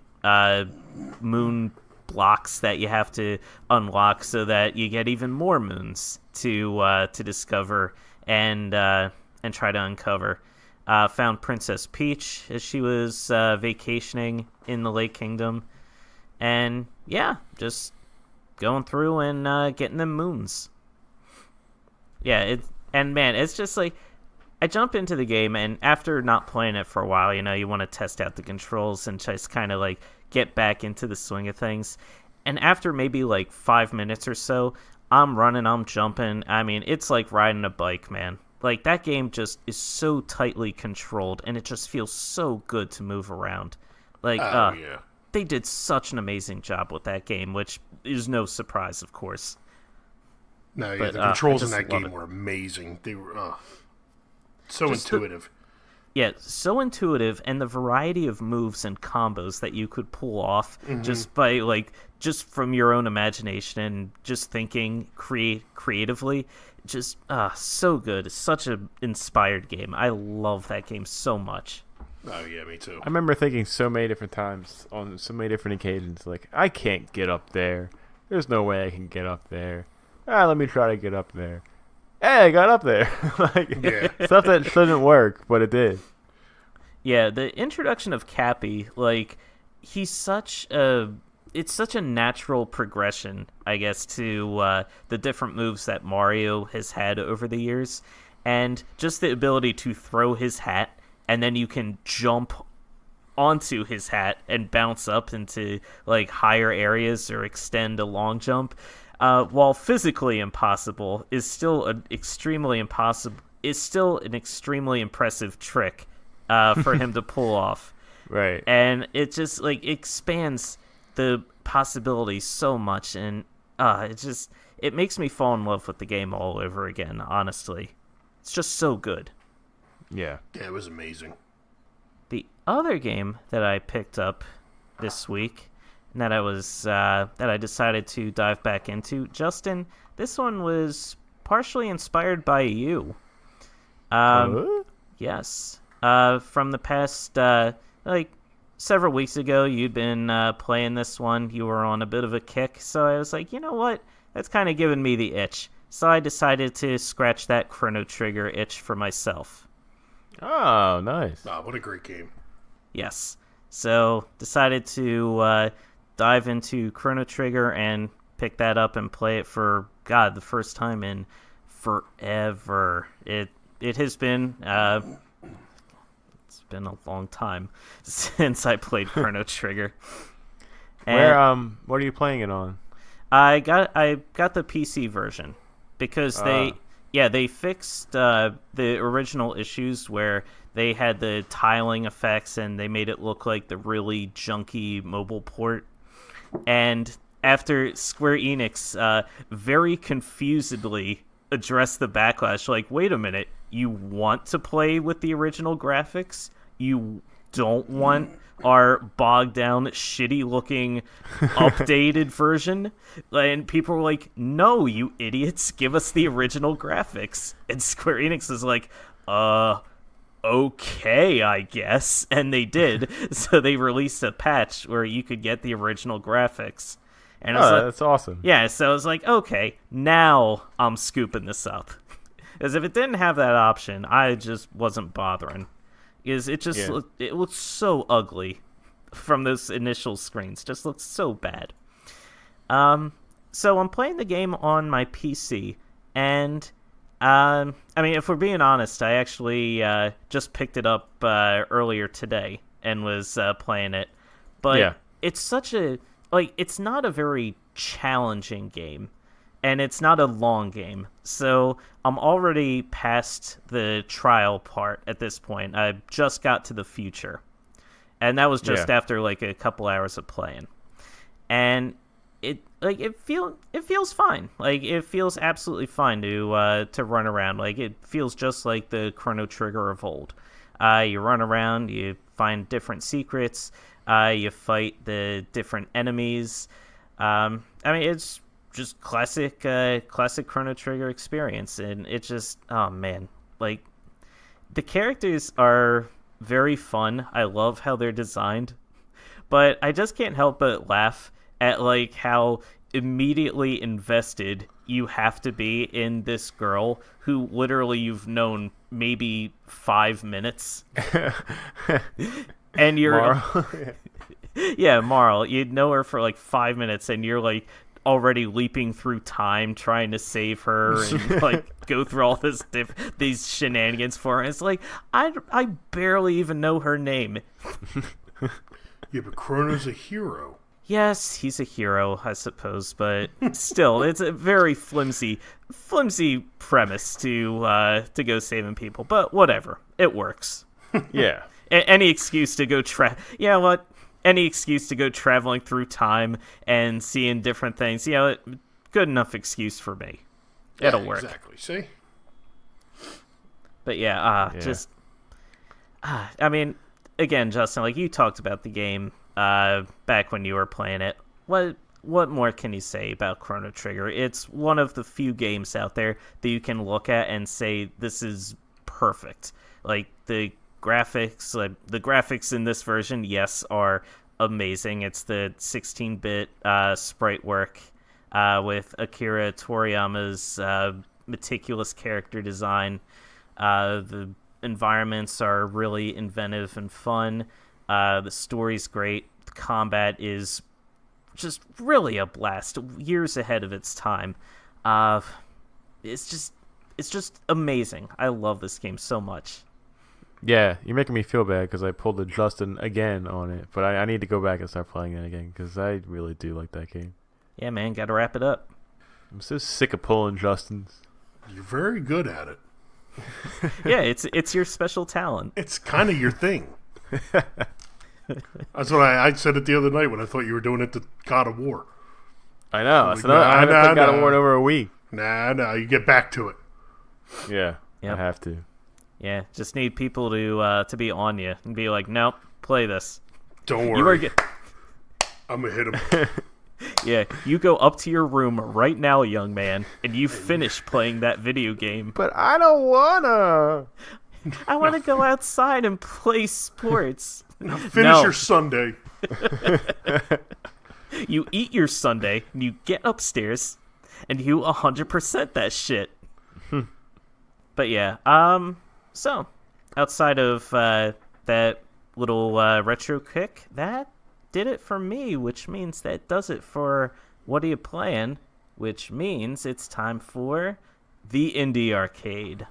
moon blocks that you have to unlock so that you get even more moons to discover and try to uncover. Found Princess Peach as she was vacationing in the Lake Kingdom, and yeah, just going through and getting them moons. Yeah, it's just like I jump into the game, and after not playing it for a while, you want to test out the controls and just kind of like get back into the swing of things. And after maybe like 5 minutes or so, I'm running, I'm jumping. I mean, it's like riding a bike, man. Like, that game just is so tightly controlled, and it just feels so good to move around. Like, yeah. they did such an amazing job with that game, which is no surprise, of course. No, yeah, But, the controls I in just that love game it. were amazing. They were so Just the- intuitive. Yeah, so intuitive, and the variety of moves and combos that you could pull off just by, like, just from your own imagination and just thinking creatively. Just, so good. It's such an inspired game. I love that game so much. Oh yeah, me too. I remember thinking so many different times on so many different occasions, like, I can't get up there. There's no way I can get up there. Let me try to get up there. Hey, I got up there. Like, Yeah. stuff that shouldn't work, but it did. Yeah, the introduction of Cappy, like, he's such a... It's such a natural progression, I guess, to the different moves that Mario has had over the years. And just the ability to throw his hat, and then you can jump onto his hat and bounce up into, like, higher areas or extend a long jump. While physically impossible, is still an extremely impressive trick for him to pull off. Right. And it just like expands the possibilities so much, and it makes me fall in love with the game all over again. Honestly, it's just so good. Yeah. Yeah, it was amazing. The other game that I picked up this week, and that I decided to dive back into, Justin, this one was partially inspired by you. Yes. From the past, several weeks ago, you'd been playing this one. You were on a bit of a kick, so I was like, you know what? That's kind of giving me the itch. So I decided to scratch that Chrono Trigger itch for myself. Oh, nice. Ah, what a great game. Yes. So decided to dive into Chrono Trigger and pick that up and play it for, God, the first time in forever. It has been... It's been a long time since I played Chrono Trigger. And what are you playing it on? I got the PC version because they fixed the original issues where they had the tiling effects and they made it look like the really junky mobile port. And after Square Enix very confusedly addressed the backlash, like, wait a minute, you want to play with the original graphics? You don't want our bogged down, shitty looking, updated version? And people were like, no, you idiots, give us the original graphics. And Square Enix is like, okay, I guess. And they did. So they released a patch where you could get the original graphics. And that's awesome. Yeah, so I was like, okay, now I'm scooping this up. Because if it didn't have that option, I just wasn't bothering. Because it just it looks so ugly from those initial screens. Just looks so bad. So I'm playing the game on my PC, and I mean, if we're being honest, I actually just picked it up earlier today and was playing it. But it's such a it's not a very challenging game. And it's not a long game, so I'm already past the trial part at this point. I just got to the future, and that was just after like a couple hours of playing. And it feels fine. Like, it feels absolutely fine to run around. Like, it feels just like the Chrono Trigger of old. You run around, you find different secrets, you fight the different enemies. I mean, it's just classic Chrono Trigger experience, and it just, oh man, like, the characters are very fun. I love how they're designed, but I just can't help but laugh at like how immediately invested you have to be in this girl who literally you've known maybe 5 minutes. And you're Marl. Yeah, Marl, you'd know her for like 5 minutes and you're like already leaping through time trying to save her and like go through all these shenanigans for her. It's like, I barely even know her name. Yeah, but Chrono's a hero. Yes, he's a hero, I suppose, but still, it's a very flimsy premise to go saving people. But whatever, it works. Yeah. Any excuse to go Any excuse to go traveling through time and seeing different things, good enough excuse for me. It'll work. Exactly. See? But I mean, again, Justin, like, you talked about the game back when you were playing it. What more can you say about Chrono Trigger? It's one of the few games out there that you can look at and say, this is perfect. Like, the graphics in this version, yes, are amazing. It's the 16-bit sprite work with Akira Toriyama's meticulous character design. The environments are really inventive and fun. The story's great. The combat is just really a blast, years ahead of its time. It's just amazing. I love this game so much. Yeah, you're making me feel bad because I pulled the Justin again on it, but I need to go back and start playing it again because I really do like that game. Yeah, man, gotta wrap it up. I'm so sick of pulling Justins. You're very good at it. Yeah, it's your special talent. It's kind of your thing. That's what I said it the other night when I thought you were doing it to God of War. I know. Like, So I haven't played God of War in over a week. Nah, you get back to it. Yeah, Yep. I have to. Yeah, just need people to be on you and be like, nope, play this. Don't worry. You are I'm going to hit him. Yeah, you go up to your room right now, young man, and you finish playing that video game. But I don't wanna. I want to go outside and play sports. Finish your Sunday. You eat your sundae, and you get upstairs, and you 100% that shit. But yeah, so outside of that little retro kick, that did it for me, which means that does it for What Are You Playing? Which means it's time for the Indie Arcade.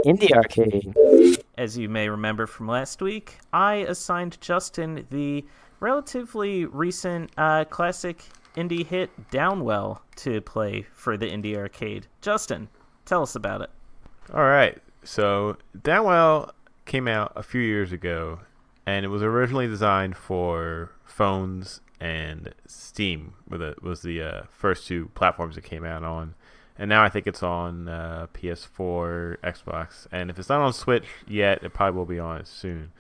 Indie Arcade. As you may remember from last week, I assigned Justin the relatively recent classic indie hit Downwell to play for the Indie Arcade. Justin, tell us about it. All right. So Downwell came out a few years ago, and it was originally designed for phones and Steam, was the first two platforms it came out on. And now I think it's on PS4, Xbox, and if it's not on Switch yet, it probably will be on it soon.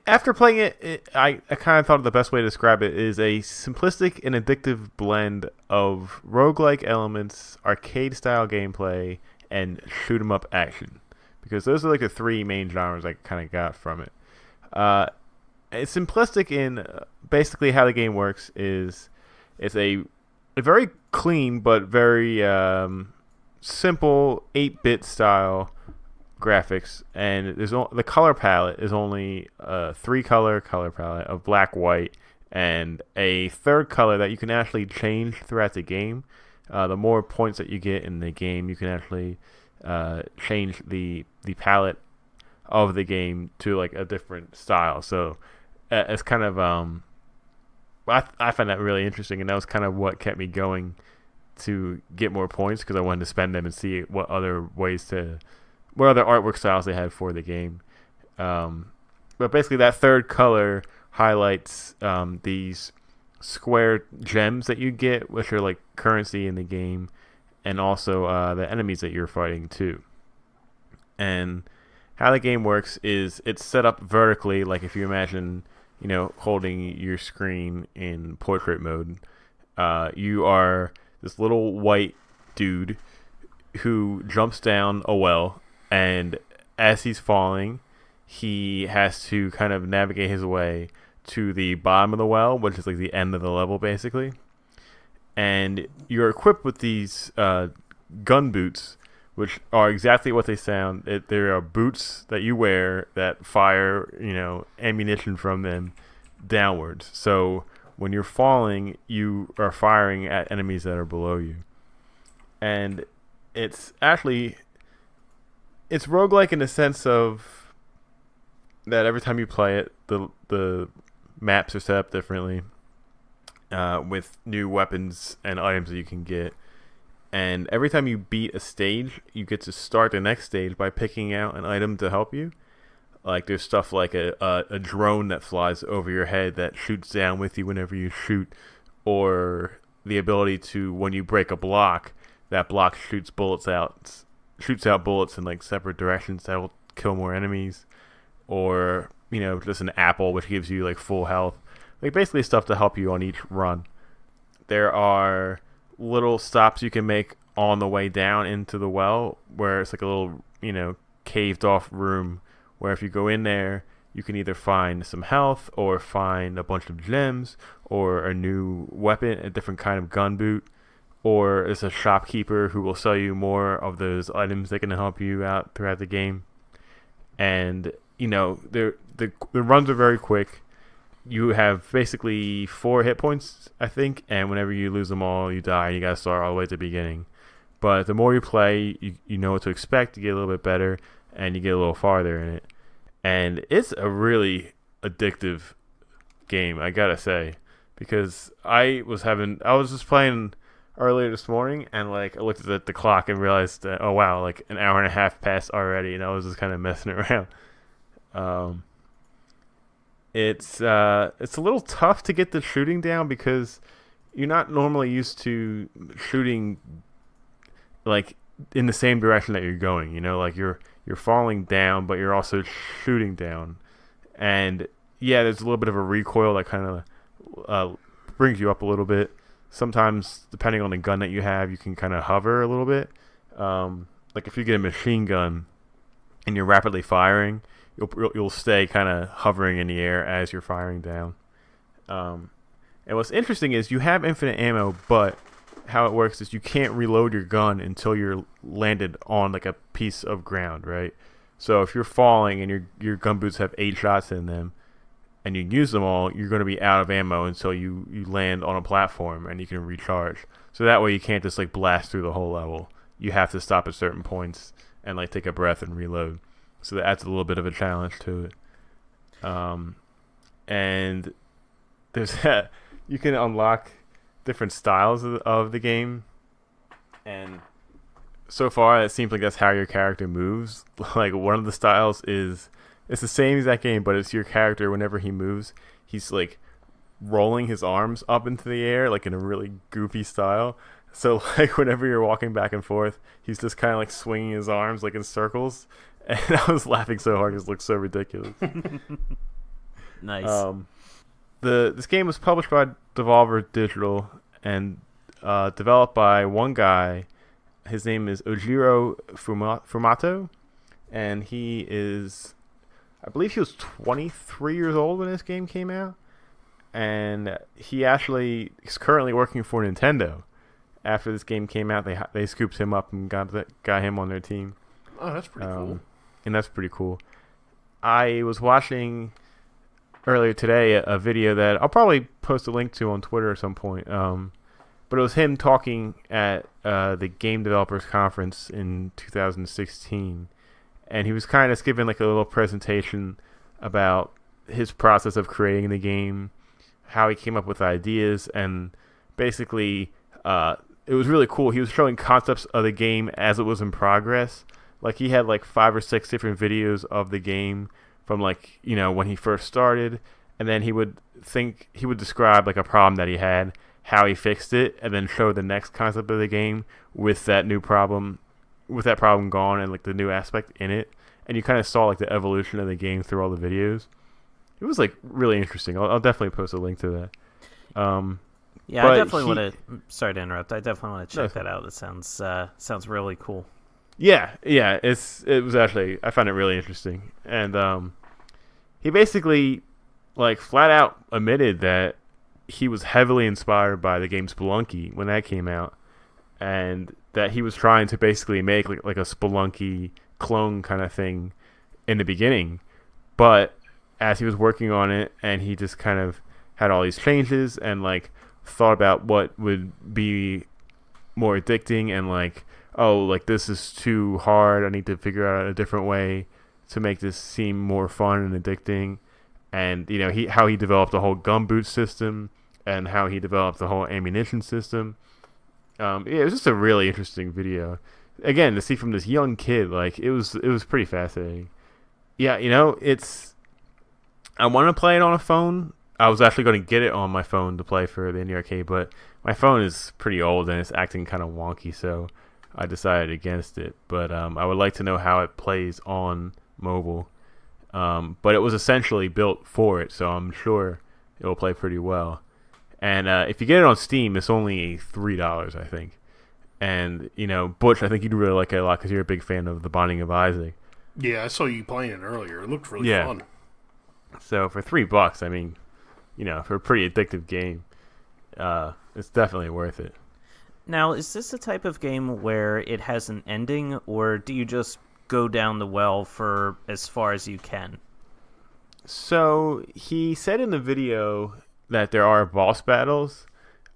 After playing it, I kind of thought the best way to describe it is a simplistic and addictive blend of roguelike elements, arcade-style gameplay, and shoot-'em-up action. Because those are like the three main genres I kind of got from it. It's simplistic in basically how the game works is it's a very clean but very simple 8-bit style graphics, and the color palette is only a 3-color color palette of black, white, and a third color that you can actually change throughout the game. The more points that you get in the game, you can actually change the palette of the game to like a different style. So it's kind of I find that really interesting, and that was kind of what kept me going to get more points, because I wanted to spend them and see what other artwork styles they had for the game. But basically that third color highlights these square gems that you get, which are like currency in the game, and also the enemies that you're fighting too. And how the game works is it's set up vertically, like if you imagine, holding your screen in portrait mode. You are this little white dude who jumps down a well, and as he's falling, he has to kind of navigate his way to the bottom of the well, which is like the end of the level, basically. And you're equipped with these gun boots, which are exactly what they sound. There are boots that you wear that fire, ammunition from them downwards. So when you're falling, you are firing at enemies that are below you. And it's roguelike in the sense of that every time you play it, the maps are set up differently, with new weapons and items that you can get. And every time you beat a stage, you get to start the next stage by picking out an item to help you. Like there's stuff like a drone that flies over your head that shoots down with you whenever you shoot, or the ability to, when you break a block, that block shoots out bullets in like separate directions that will kill more enemies, or just an apple which gives you like full health, like basically stuff to help you on each run. There are little stops you can make on the way down into the well, where it's like a little caved off room where if you go in there, you can either find some health or find a bunch of gems or a new weapon, a different kind of gun boot, or it's a shopkeeper who will sell you more of those items that can help you out throughout the game. And the runs are very quick. You have basically 4 hit points, I think, and whenever you lose them all, you die, and you gotta start all the way at the beginning. But the more you play, you know what to expect, you get a little bit better, and you get a little farther in it. And it's a really addictive game, I gotta say, because I was just playing earlier this morning, and like I looked at the clock and realized that, oh wow, like an hour and a half passed already, and I was just kind of messing around. it's a little tough to get the shooting down because you're not normally used to shooting like in the same direction that you're going. You know, like you're falling down, but you're also shooting down, and yeah, there's a little bit of a recoil that kind of brings you up a little bit. Sometimes, depending on the gun that you have, you can kind of hover a little bit. Like if you get a machine gun and you're rapidly firing, you'll stay kind of hovering in the air as you're firing down. And what's interesting is you have infinite ammo, but how it works is you can't reload your gun until you're landed on like a piece of ground, right? So if you're falling and your gun boots have 8 shots in them, and you use them all, you're going to be out of ammo until you land on a platform and you can recharge. So that way you can't just like blast through the whole level. You have to stop at certain points and like take a breath and reload. So that adds a little bit of a challenge to it. And there's that. You can unlock different styles of the game. And so far it seems like that's how your character moves. Like one of the styles is... It's the same exact game, but it's your character whenever he moves. He's like rolling his arms up into the air, like in a really goofy style. So like whenever you're walking back and forth, he's just kind of like swinging his arms like in circles. And I was laughing so hard because it looks so ridiculous. Nice. This game was published by Devolver Digital and developed by one guy. His name is Ojiro Fumato, and he is... I believe he was 23 years old when this game came out, and he actually is currently working for Nintendo. After this game came out, they scooped him up and got him on their team. Oh, that's pretty cool. And that's pretty cool. I was watching earlier today a video that I'll probably post a link to on Twitter at some point. But it was him talking at the Game Developers Conference in 2016. And he was kind of giving like a little presentation about his process of creating the game, how he came up with ideas, and basically it was really cool. He was showing concepts of the game as it was in progress. Like he had like 5 or 6 different videos of the game from like, you know, when he first started, and then he would describe like a problem that he had, how he fixed it, and then show the next concept of the game with that new problem. With that problem gone and like the new aspect in it, and you kind of saw like the evolution of the game through all the videos. It was like really interesting. I'll definitely post a link to that. Yeah, I definitely want to. Sorry to interrupt. I definitely want to check that out. That sounds really cool. Yeah. It was actually, I found it really interesting, and he basically like flat out admitted that he was heavily inspired by the game Spelunky when that came out, and that he was trying to basically make like a Spelunky clone kind of thing in the beginning. But as he was working on it and he just kind of had all these changes and like thought about what would be more addicting and like, oh, like this is too hard. I need to figure out a different way to make this seem more fun and addicting. And, you know, how he developed the whole gumboot system and how he developed the whole ammunition system. Yeah, it was just a really interesting video. Again, to see from this young kid, like it was pretty fascinating. Yeah, you know, I want to play it on a phone. I was actually going to get it on my phone to play for the Indie Arcade, but my phone is pretty old and it's acting kind of wonky, so I decided against it. But I would like to know how it plays on mobile. But it was essentially built for it, so I'm sure it will play pretty well. And if you get it on Steam, it's only $3, I think. And, you know, Butch, I think you'd really like it a lot because you're a big fan of The Binding of Isaac. Yeah, I saw you playing it earlier. It looked really fun. So for $3, I mean, you know, for a pretty addictive game, it's definitely worth it. Now, is this the type of game where it has an ending, or do you just go down the well for as far as you can? So he said in the video that there are boss battles.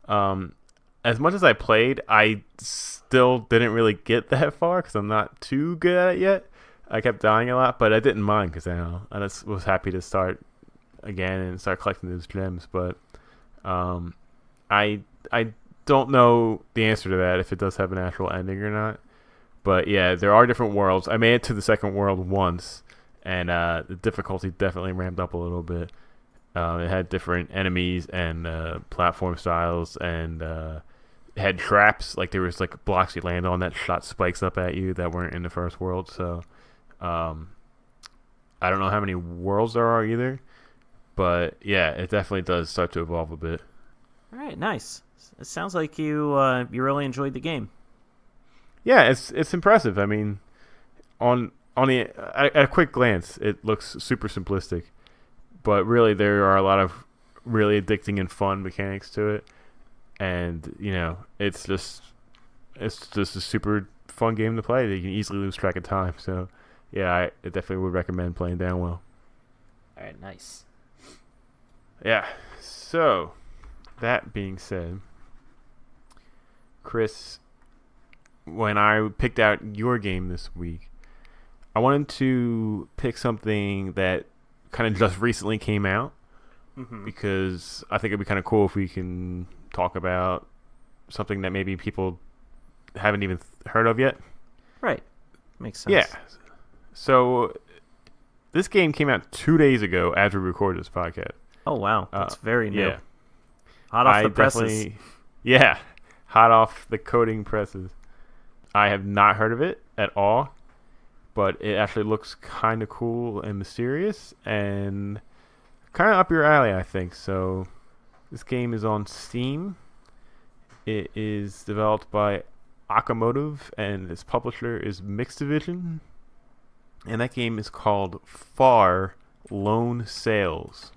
As much as I played, I still didn't really get that far because I'm not too good at it yet. I kept dying a lot, but I didn't mind because I just was happy to start again and start collecting those gems. But I don't know the answer to that, if it does have an actual ending or not. But yeah, there are different worlds. I made it to the second world once, and the difficulty definitely ramped up a little bit. It had different enemies and platform styles, and it had traps. Like there was like blocks you land on that shot spikes up at you that weren't in the first world. So I don't know how many worlds there are either, but yeah, it definitely does start to evolve a bit. All right, nice. It sounds like you really enjoyed the game. Yeah, it's impressive. I mean, on the at a quick glance, it looks super simplistic, but really there are a lot of really addicting and fun mechanics to it, and it's just a super fun game to play. You can easily lose track of time. So yeah, I definitely would recommend playing Downwell. All right, nice. Yeah. So that being said, Chris, when I picked out your game this week, I wanted to pick something that kind of just recently came out, because I think it'd be kind of cool if we can talk about something that maybe people haven't even heard of yet. Right. Makes sense. Yeah. So this game came out 2 days ago as we recorded this podcast. Oh, wow. That's very new. Yeah. Hot off the presses. Yeah. Hot off the coding presses. I have not heard of it at all, but it actually looks kind of cool and mysterious and kind of up your alley, I think. So this game is on Steam. It is developed by Akamotive, and its publisher is Mixed Division. And that game is called Far Lone Sails.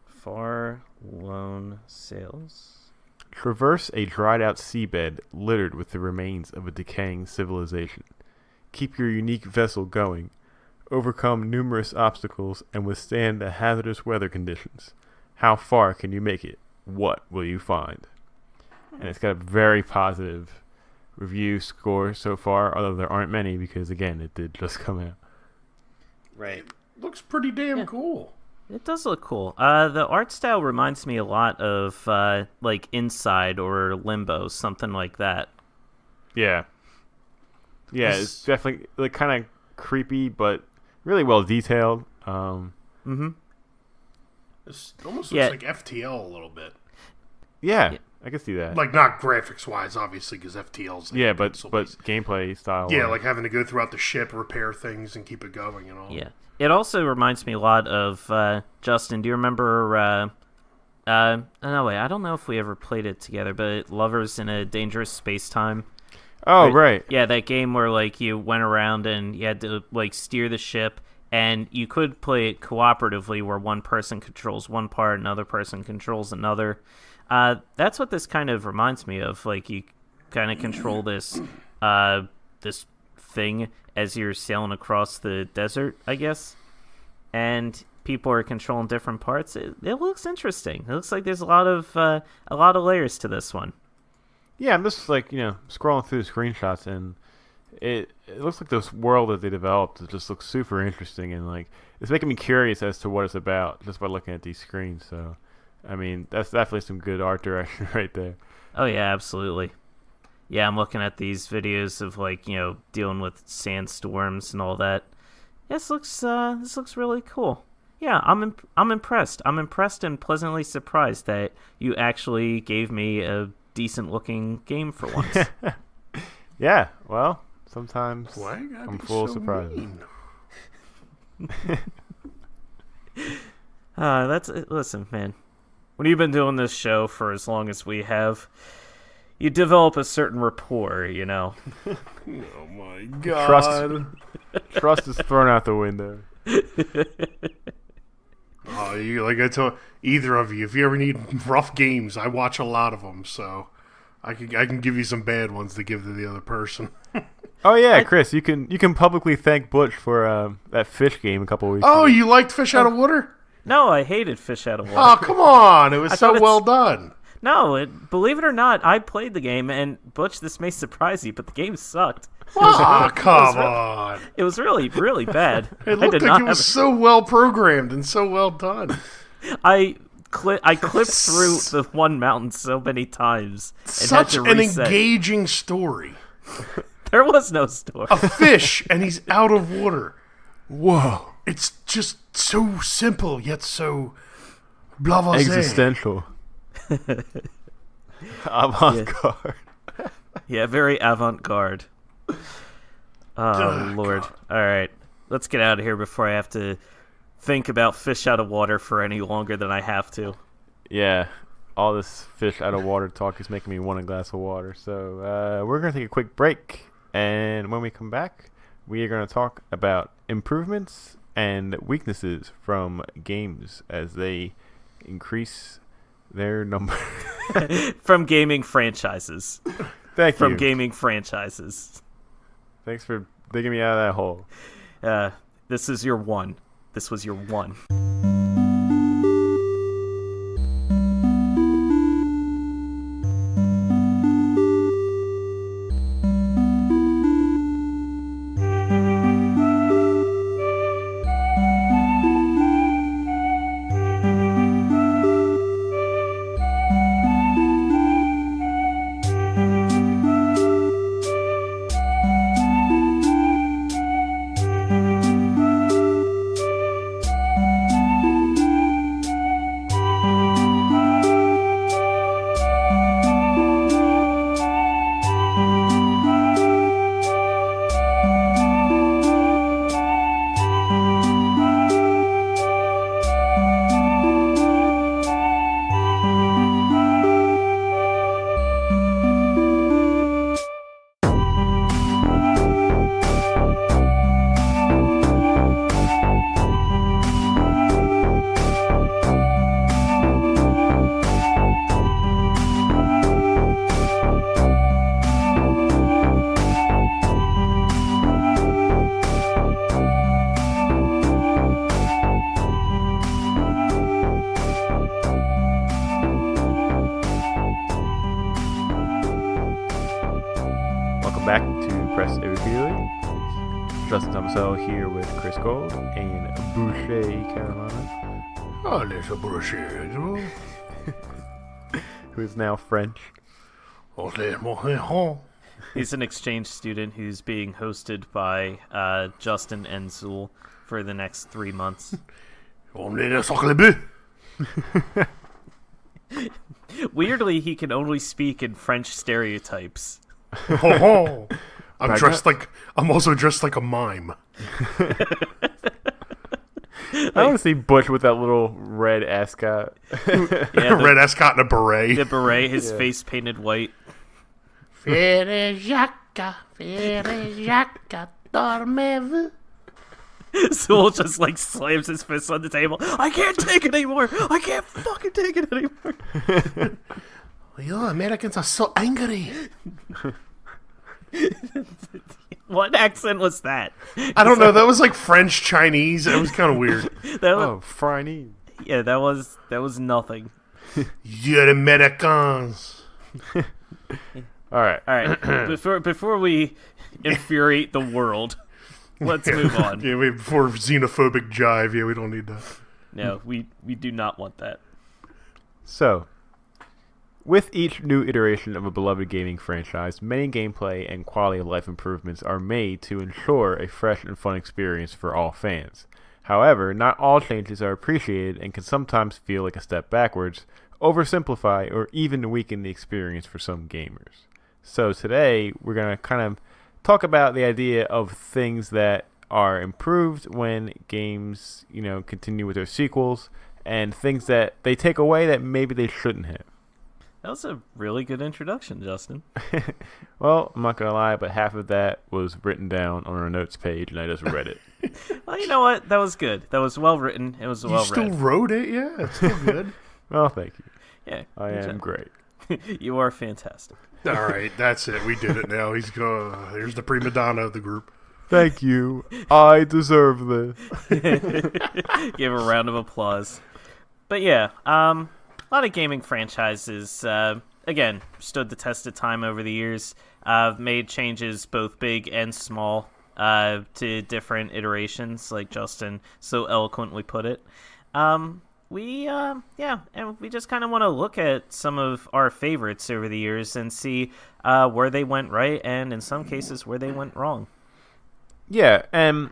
Far Lone Sails. Traverse a dried-out seabed littered with the remains of a decaying civilization. Keep your unique vessel going. Overcome numerous obstacles and withstand the hazardous weather conditions. How far can you make it? What will you find? And it's got a very positive review score so far, although there aren't many because, again, it did just come out. Right. Looks pretty damn cool. It does look cool. The art style reminds me a lot of like Inside or Limbo, something like that. Yeah. Yeah, it's definitely like kind of creepy, but really well detailed. It almost looks like FTL a little bit. Yeah, I can see that. Like not graphics wise, obviously, because FTL's like but gameplay style. Yeah, like having to go throughout the ship, repair things, and keep it going and all. Yeah. It also reminds me a lot of Justin. Do you remember? No way. I don't know if we ever played it together, but Lovers in a Dangerous Space-Time. Oh, right. Yeah, that game where like you went around and you had to like steer the ship, and you could play it cooperatively, where one person controls one part, another person controls another. That's what this kind of reminds me of. Like you kind of control this this thing as you're sailing across the desert, I guess, and people are controlling different parts. It looks interesting. It looks like there's a lot of layers to this one. Yeah, I'm just like scrolling through the screenshots, and it looks like this world that they developed. It just looks super interesting, and like it's making me curious as to what it's about just by looking at these screens. So, I mean, that's definitely some good art direction right there. Oh yeah, absolutely. Yeah, I'm looking at these videos of like dealing with sandstorms and all that. This looks really cool. Yeah, I'm impressed. I'm impressed and pleasantly surprised that you actually gave me a decent looking game for once. Yeah, well, sometimes Why you gotta I'm be full of so surprises. Mean? Listen, man. When you've been doing this show for as long as we have, you develop a certain rapport, Oh my god. Trust is thrown out the window. Oh, like I told either of you, if you ever need rough games, I watch a lot of them, so I can give you some bad ones to give to the other person. Oh yeah, Chris, you can publicly thank Butch for that fish game a couple weeks ago. Oh, you liked Fish Out of Water? No, I hated Fish Out of Water. Oh, come on. It was so well done. No, believe it or not, I played the game, and Butch, this may surprise you, but the game sucked. Oh, come on. It was really, really bad. It looked like it was so well programmed and so well done. I clipped through the one mountain so many times. And Such had to an reset. engaging story. There was no story. A fish, and he's out of water. Whoa. It's just so simple, yet so blasé. Existential. Avant-garde. Yeah, very avant-garde. Oh, Lord. God. All right. Let's get out of here before I have to think about fish out of water for any longer than I have to. Yeah, all this fish out of water talk is making me want a glass of water. So we're going to take a quick break. And when we come back, we are going to talk about improvements and weaknesses from games as they increase their number. From gaming franchises. Thank you. From gaming franchises. Thanks for digging me out of that hole. This is your one. This was your one. Back to Press It Repeatedly. Justin Thomasell here with Chris Gold and Boucher Carolina. Oh, there's a brochure. Who is now French. He's an exchange student who's being hosted by Justin and Zool for the next 3 months. Weirdly, he can only speak in French stereotypes. I'm also dressed like a mime. I want to see Butch with that little red ascot. Yeah, Red ascot and a beret. The beret, his face painted white. Zool just like slams his fist on the table. I can't take it anymore. I can't fucking take it anymore. You Americans are so angry. What accent was that? I don't know. That was like French Chinese. It was kind of weird. That was, Oh, Franny. yeah, that was nothing. You're Americans. All right. All right, before we infuriate the world, let's move on. Yeah, before xenophobic jive. Yeah, we don't need that. No, we do not want that. So, with each new iteration of a beloved gaming franchise, many gameplay and quality of life improvements are made to ensure a fresh and fun experience for all fans. However, not all changes are appreciated and can sometimes feel like a step backwards, oversimplify, or even weaken the experience for some gamers. So today, we're going to kind of talk about the idea of things that are improved when games, continue with their sequels, and things that they take away that maybe they shouldn't have. That was a really good introduction, Justin. Well, I'm not going to lie, but half of that was written down on our notes page, and I just read it. Well, you know what? That was good. That was well written. It was well You still read. wrote it? Yeah, it's still good. Well, thank you. Yeah, I good am job. great. You are fantastic. All right, that's it. We did it now. Here's the prima donna of the group. Thank you. I deserve this. Give a round of applause. But yeah, a lot of gaming franchises, again, stood the test of time over the years. Made changes both big and small to different iterations, like Justin so eloquently put it. And we just kind of want to look at some of our favorites over the years and see where they went right and in some cases where they went wrong. Yeah, and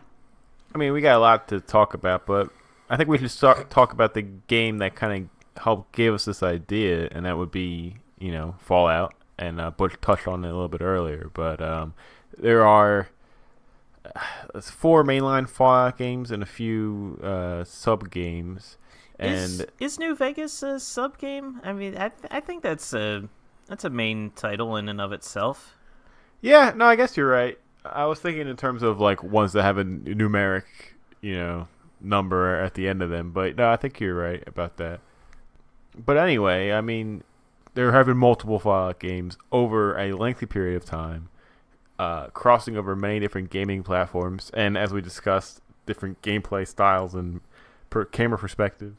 I mean, we got a lot to talk about, but I think we should talk about the game that kind of helped give us this idea, and that would be, Fallout. And Butch touched on it a little bit earlier, but there are 4 mainline Fallout games and a few sub games. And is New Vegas a sub game? I mean, I think that's a main title in and of itself. Yeah, no, I guess you're right. I was thinking in terms of like ones that have a numeric, number at the end of them. But no, I think you're right about that. But anyway, I mean, there have been multiple Fallout games over a lengthy period of time, crossing over many different gaming platforms, and as we discussed, different gameplay styles and camera perspective.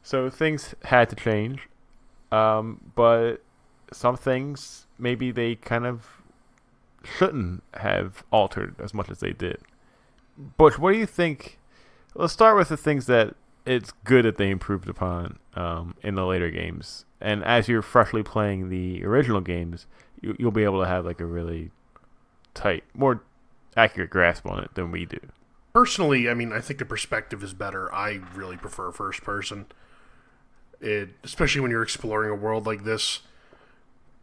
So things had to change, but some things maybe they kind of shouldn't have altered as much as they did. Butch, what do you think? Let's start with the things that it's good that they improved upon in the later games. And as you're freshly playing the original games, you'll be able to have like a really tight, more accurate grasp on it than we do. Personally, I mean, I think the perspective is better. I really prefer first person. Especially when you're exploring a world like this,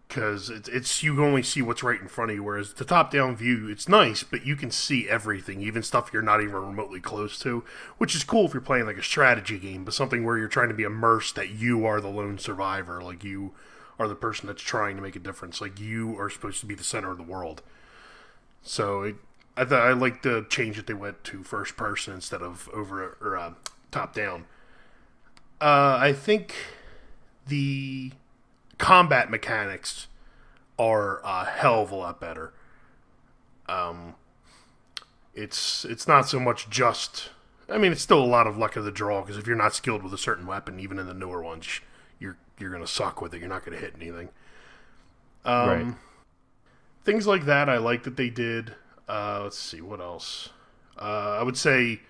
because it's you only see what's right in front of you, whereas the top-down view, it's nice, but you can see everything, even stuff you're not even remotely close to, which is cool if you're playing like a strategy game, but something where you're trying to be immersed, that you are the lone survivor, like you are the person that's trying to make a difference, like you are supposed to be the center of the world. So I like the change that they went to first person instead of top down. I think the combat mechanics are a hell of a lot better. It's not so much just. I mean, it's still a lot of luck of the draw, because if you're not skilled with a certain weapon, even in the newer ones, you're gonna suck with it. You're not gonna hit anything. Right. Things like that, I like that they did. Let's see, what else? I would say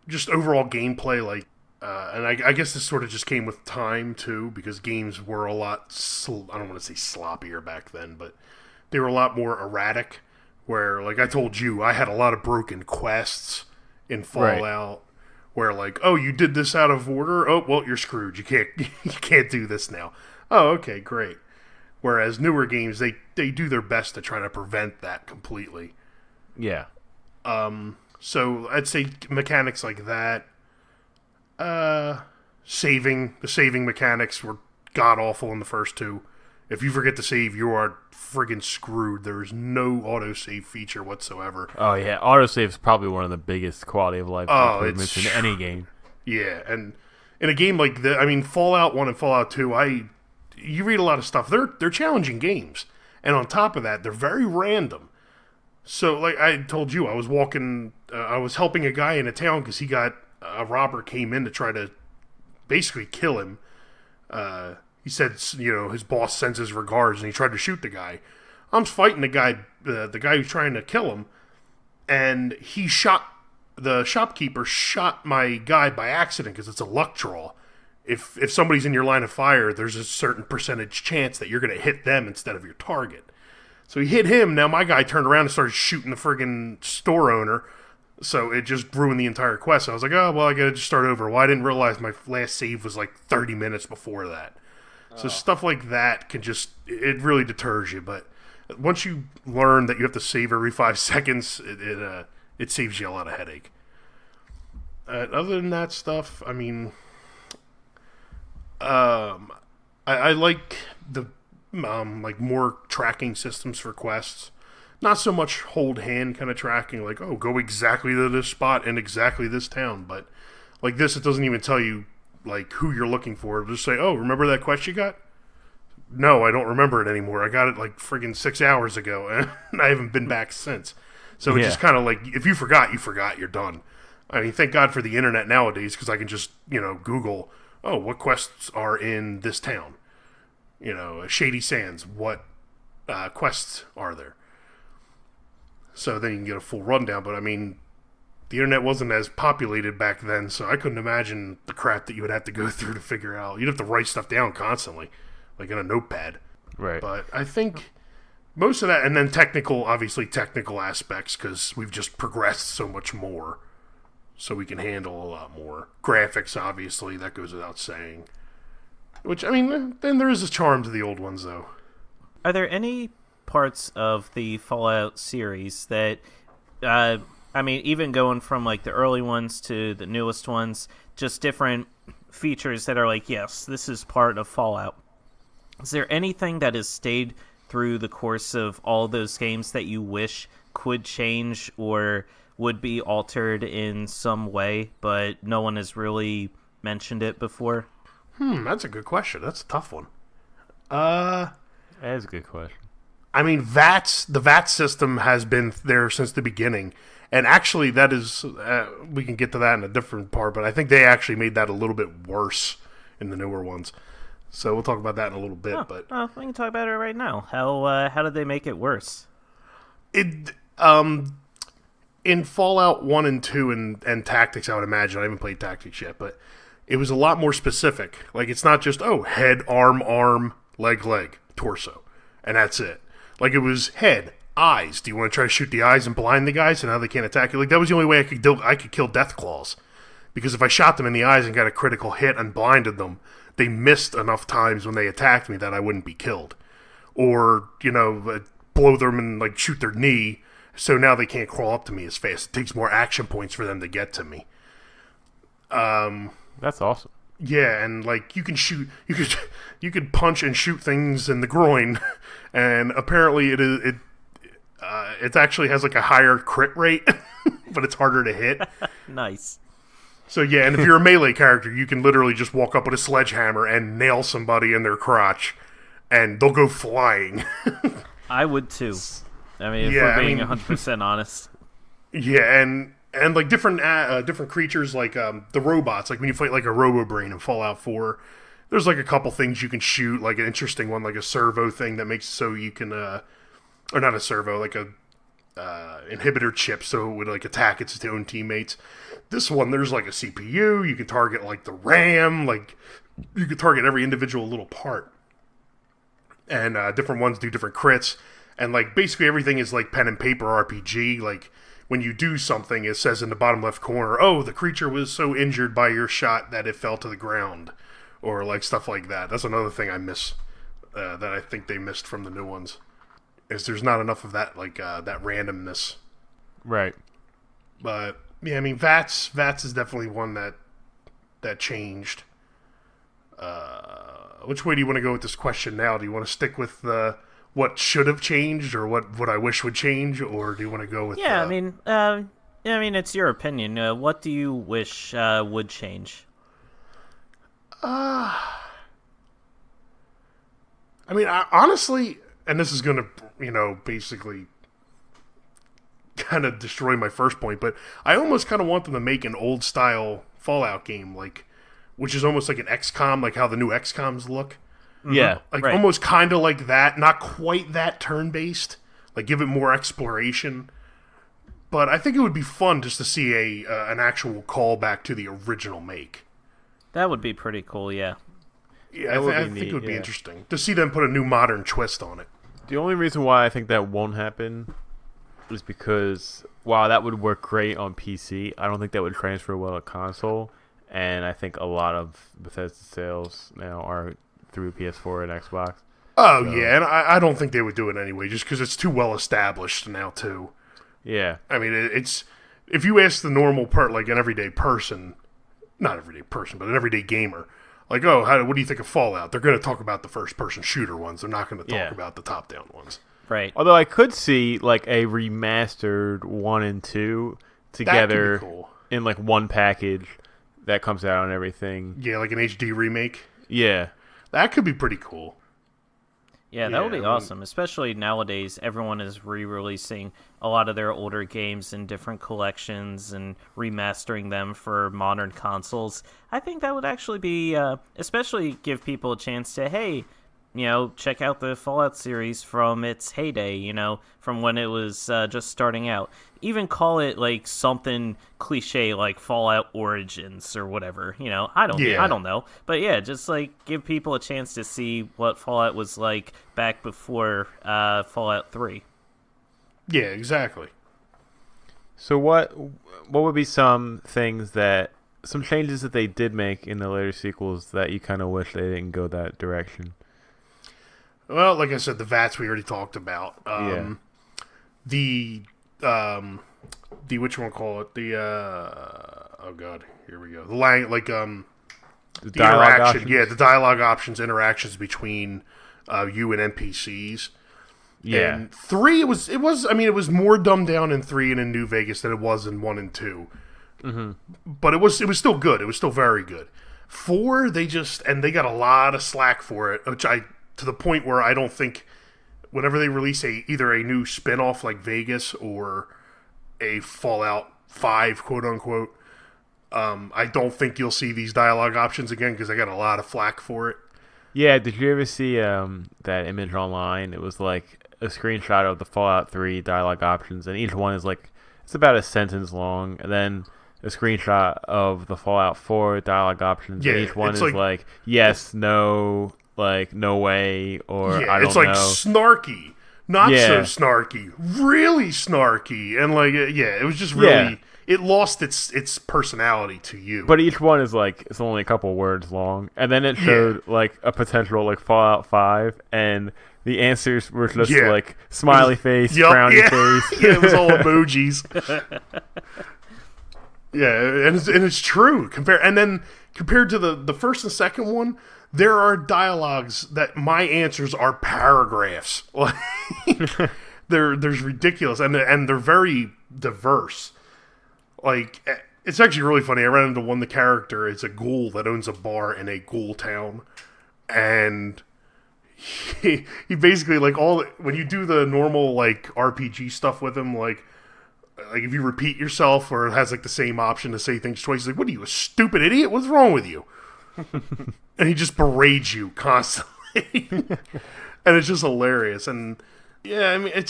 just overall gameplay, like, and I guess this sort of just came with time, too, because games were a lot, I don't want to say sloppier back then, but they were a lot more erratic, where, like I told you, I had a lot of broken quests in Fallout, right, where, like, oh, you did this out of order? Oh, well, you're screwed. You can't do this now. Oh, okay, great. Whereas newer games, they do their best to try to prevent that completely. Yeah. So I'd say mechanics like that. The saving mechanics were god-awful in the first two. If you forget to save, you are friggin' screwed. There is no autosave feature whatsoever. Oh, yeah. Autosave is probably one of the biggest quality of life improvements in any game. Yeah, and in a game like this, I mean, Fallout 1 and Fallout 2, you read a lot of stuff. They're challenging games. And on top of that, they're very random. So, like I told you, I was I was helping a guy in a town because a robber came in to try to basically kill him. He said, his boss sends his regards, and he tried to shoot the guy. I'm fighting the guy who's trying to kill him, and the shopkeeper shot my guy by accident because it's a luck draw. If somebody's in your line of fire, there's a certain percentage chance that you're going to hit them instead of your target. So he hit him. Now my guy turned around and started shooting the friggin' store owner. So it just ruined the entire quest. I was like, oh, well, I got to just start over. Well, I didn't realize my last save was like 30 minutes before that. So stuff like that it really deters you. But once you learn that you have to save every 5 seconds, it saves you a lot of headache. Other than that stuff, I mean, I like the like more tracking systems for quests. Not so much hold hand kind of tracking, like, oh, go exactly to this spot in exactly this town. But like this, it doesn't even tell you like who you're looking for. It'll just say, oh, remember that quest you got? No, I don't remember it anymore. I got it like friggin' 6 hours ago, and I haven't been back since. So it's just kind of like, if you forgot, you're done. I mean, thank God for the internet nowadays, because I can just, Google, oh, what quests are in this town? Shady Sands, what quests are there? So then you can get a full rundown. But I mean, the internet wasn't as populated back then, so I couldn't imagine the crap that you would have to go through to figure out. You'd have to write stuff down constantly, like in a notepad. Right. But I think most of that, and then technical aspects, because we've just progressed so much more. so we can handle a lot more. Graphics, obviously, that goes without saying. Which, I mean, then there is a charm to the old ones, though. Are there any parts of the Fallout series that, even going from like the early ones to the newest ones, just different features that are like, yes, this is part of Fallout. Is there anything that has stayed through the course of all those games that you wish could change or would be altered in some way, but no one has really mentioned it before? That's a good question. That's a tough one. That is a good question. I mean, the VAT system has been there since the beginning. And actually, that is, we can get to that in a different part, but I think they actually made that a little bit worse in the newer ones. So we'll talk about that in a little bit. But we can talk about it right now. How did they make it worse? It in Fallout 1 and 2 and Tactics, I would imagine. I haven't played Tactics yet, but it was a lot more specific. Like, it's not just, head, arm, leg, torso, and that's it. Like, it was head, eyes. Do you want to try to shoot the eyes and blind the guys, and now they can't attack you? Like, that was the only way I could kill Deathclaws. Because if I shot them in the eyes and got a critical hit and blinded them, they missed enough times when they attacked me that I wouldn't be killed. Or, blow them and, like, shoot their knee, so now they can't crawl up to me as fast. It takes more action points for them to get to me. That's awesome. Yeah, and like you could punch and shoot things in the groin, and apparently it actually has like a higher crit rate, but it's harder to hit. Nice. So yeah, and if you're a melee character, you can literally just walk up with a sledgehammer and nail somebody in their crotch, and they'll go flying. I would too. I mean, if we're being 100% honest. Yeah, and like different creatures, like the robots, like when you fight like a Robo-Brain in Fallout 4, there's like a couple things you can shoot, like an interesting one, like a servo thing that makes it so you can, or not a servo, like a inhibitor chip, so it would like attack its own teammates. This one, there's like a CPU, you can target like the RAM, like you can target every individual little part. And different ones do different crits. And, like, basically everything is, like, pen and paper RPG. Like, when you do something, it says in the bottom left corner, the creature was so injured by your shot that it fell to the ground. Or, like, stuff like that. That's another thing I miss, that I think they missed from the new ones. Is there's not enough of that, like, that randomness. Right. But, yeah, I mean, VATS is definitely one that changed. Which way do you want to go with this question now? Do you want to stick with what should have changed, or what I wish would change, or do you want to go with? Yeah, I mean, it's your opinion. What do you wish would change? I mean, honestly, and this is going to, basically kind of destroy my first point, but I almost kind of want them to make an old style Fallout game, like, which is almost like an XCOM, like how the new XCOMs look. Yeah, like right. Almost kind of like that, not quite that turn-based. Like give it more exploration. But I think it would be fun just to see an actual callback to the original make. That would be pretty cool, yeah. Yeah, I think it would be interesting to see them put a new modern twist on it. The only reason why I think that won't happen is because while that would work great on PC, I don't think that would transfer well to console. And I think a lot of Bethesda sales now are through PS4 and Xbox. Oh, so. Yeah, and I don't think they would do it anyway, just because it's too well established now, too. Yeah. I mean, it's if you ask the normal like an everyday person, not everyday person, but an everyday gamer, like, what do you think of Fallout? They're going to talk about the first-person shooter ones. They're not going to talk about the top-down ones. Right. Although I could see, like, a remastered 1 and 2 together cool. in, like, one package that comes out and everything. Yeah, like an HD remake. Yeah. That could be pretty cool. Yeah, that would be awesome. Especially nowadays, everyone is re-releasing a lot of their older games in different collections and remastering them for modern consoles. I think that would actually be, especially give people a chance to, hey, check out the Fallout series from its heyday, from when it was just starting out. Even call it like something cliche like Fallout Origins or whatever, I don't know. But yeah, just like give people a chance to see what Fallout was like back before Fallout 3. Yeah, exactly. So what would be some changes that they did make in the later sequels that you kind of wish they didn't go that direction? Well, like I said, the VATS we already talked about. Yeah. The whatchamacallit, oh god, here we go. The the dialogue interaction, options? yeah, the dialogue options, interactions between you and NPCs. Yeah. And 3, it was more dumbed down in 3 and in New Vegas than it was in 1 and 2. Mm-hmm. But it was still good. It was still very good. 4, they got a lot of slack for it, to the point where I don't think whenever they release either a new spin-off like Vegas or a Fallout 5, quote unquote, I don't think you'll see these dialogue options again because I got a lot of flack for it. Yeah, did you ever see that image online? It was like a screenshot of the Fallout 3 dialogue options, and each one is like, it's about a sentence long, and then a screenshot of the Fallout 4 dialogue options, and each one is like yes, no, like no way, or I don't know. It's like snarky, not so snarky, really snarky, and like it was just really it lost its personality to you. But each one is like, it's only a couple words long, and then it showed like a potential like Fallout 5, and the answers were just like smiley face, frowny face. Yeah, it was all emojis. Yeah, and it's true. Compared to the first and second one, there are dialogues that my answers are paragraphs. Like there's ridiculous, and they're very diverse. Like, it's actually really funny. I ran into the character. It's a ghoul that owns a bar in a ghoul town, and he basically like when you do the normal like RPG stuff with him, like if you repeat yourself or it has like the same option to say things twice, he's like, "What are you, a stupid idiot? What's wrong with you?" And he just berates you constantly, and it's just hilarious. And yeah, I mean, I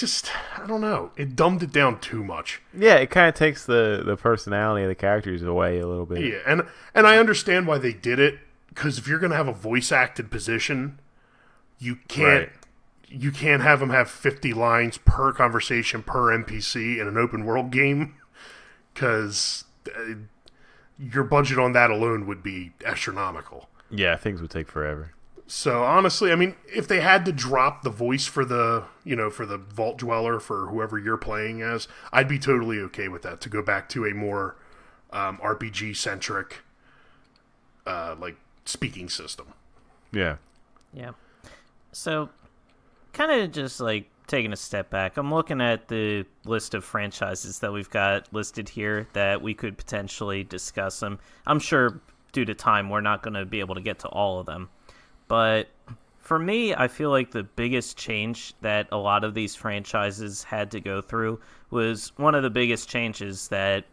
don't know. It dumbed it down too much. Yeah, it kind of takes the personality of the characters away a little bit. Yeah, and I understand why they did it, because if you're going to have a voice-acted position, you can't have them have 50 lines per conversation per NPC in an open-world game, because your budget on that alone would be astronomical. Yeah, things would take forever. So honestly, I mean, if they had to drop the voice for the Vault Dweller for whoever you're playing as, I'd be totally okay with that, to go back to a more RPG centric like speaking system. Yeah. Yeah. So kind of just like taking a step back, I'm looking at the list of franchises that we've got listed here that we could potentially discuss them. I'm sure due to time we're not going to be able to get to all of them. But for me, I feel like the biggest change that a lot of these franchises had to go through was one of the biggest changes that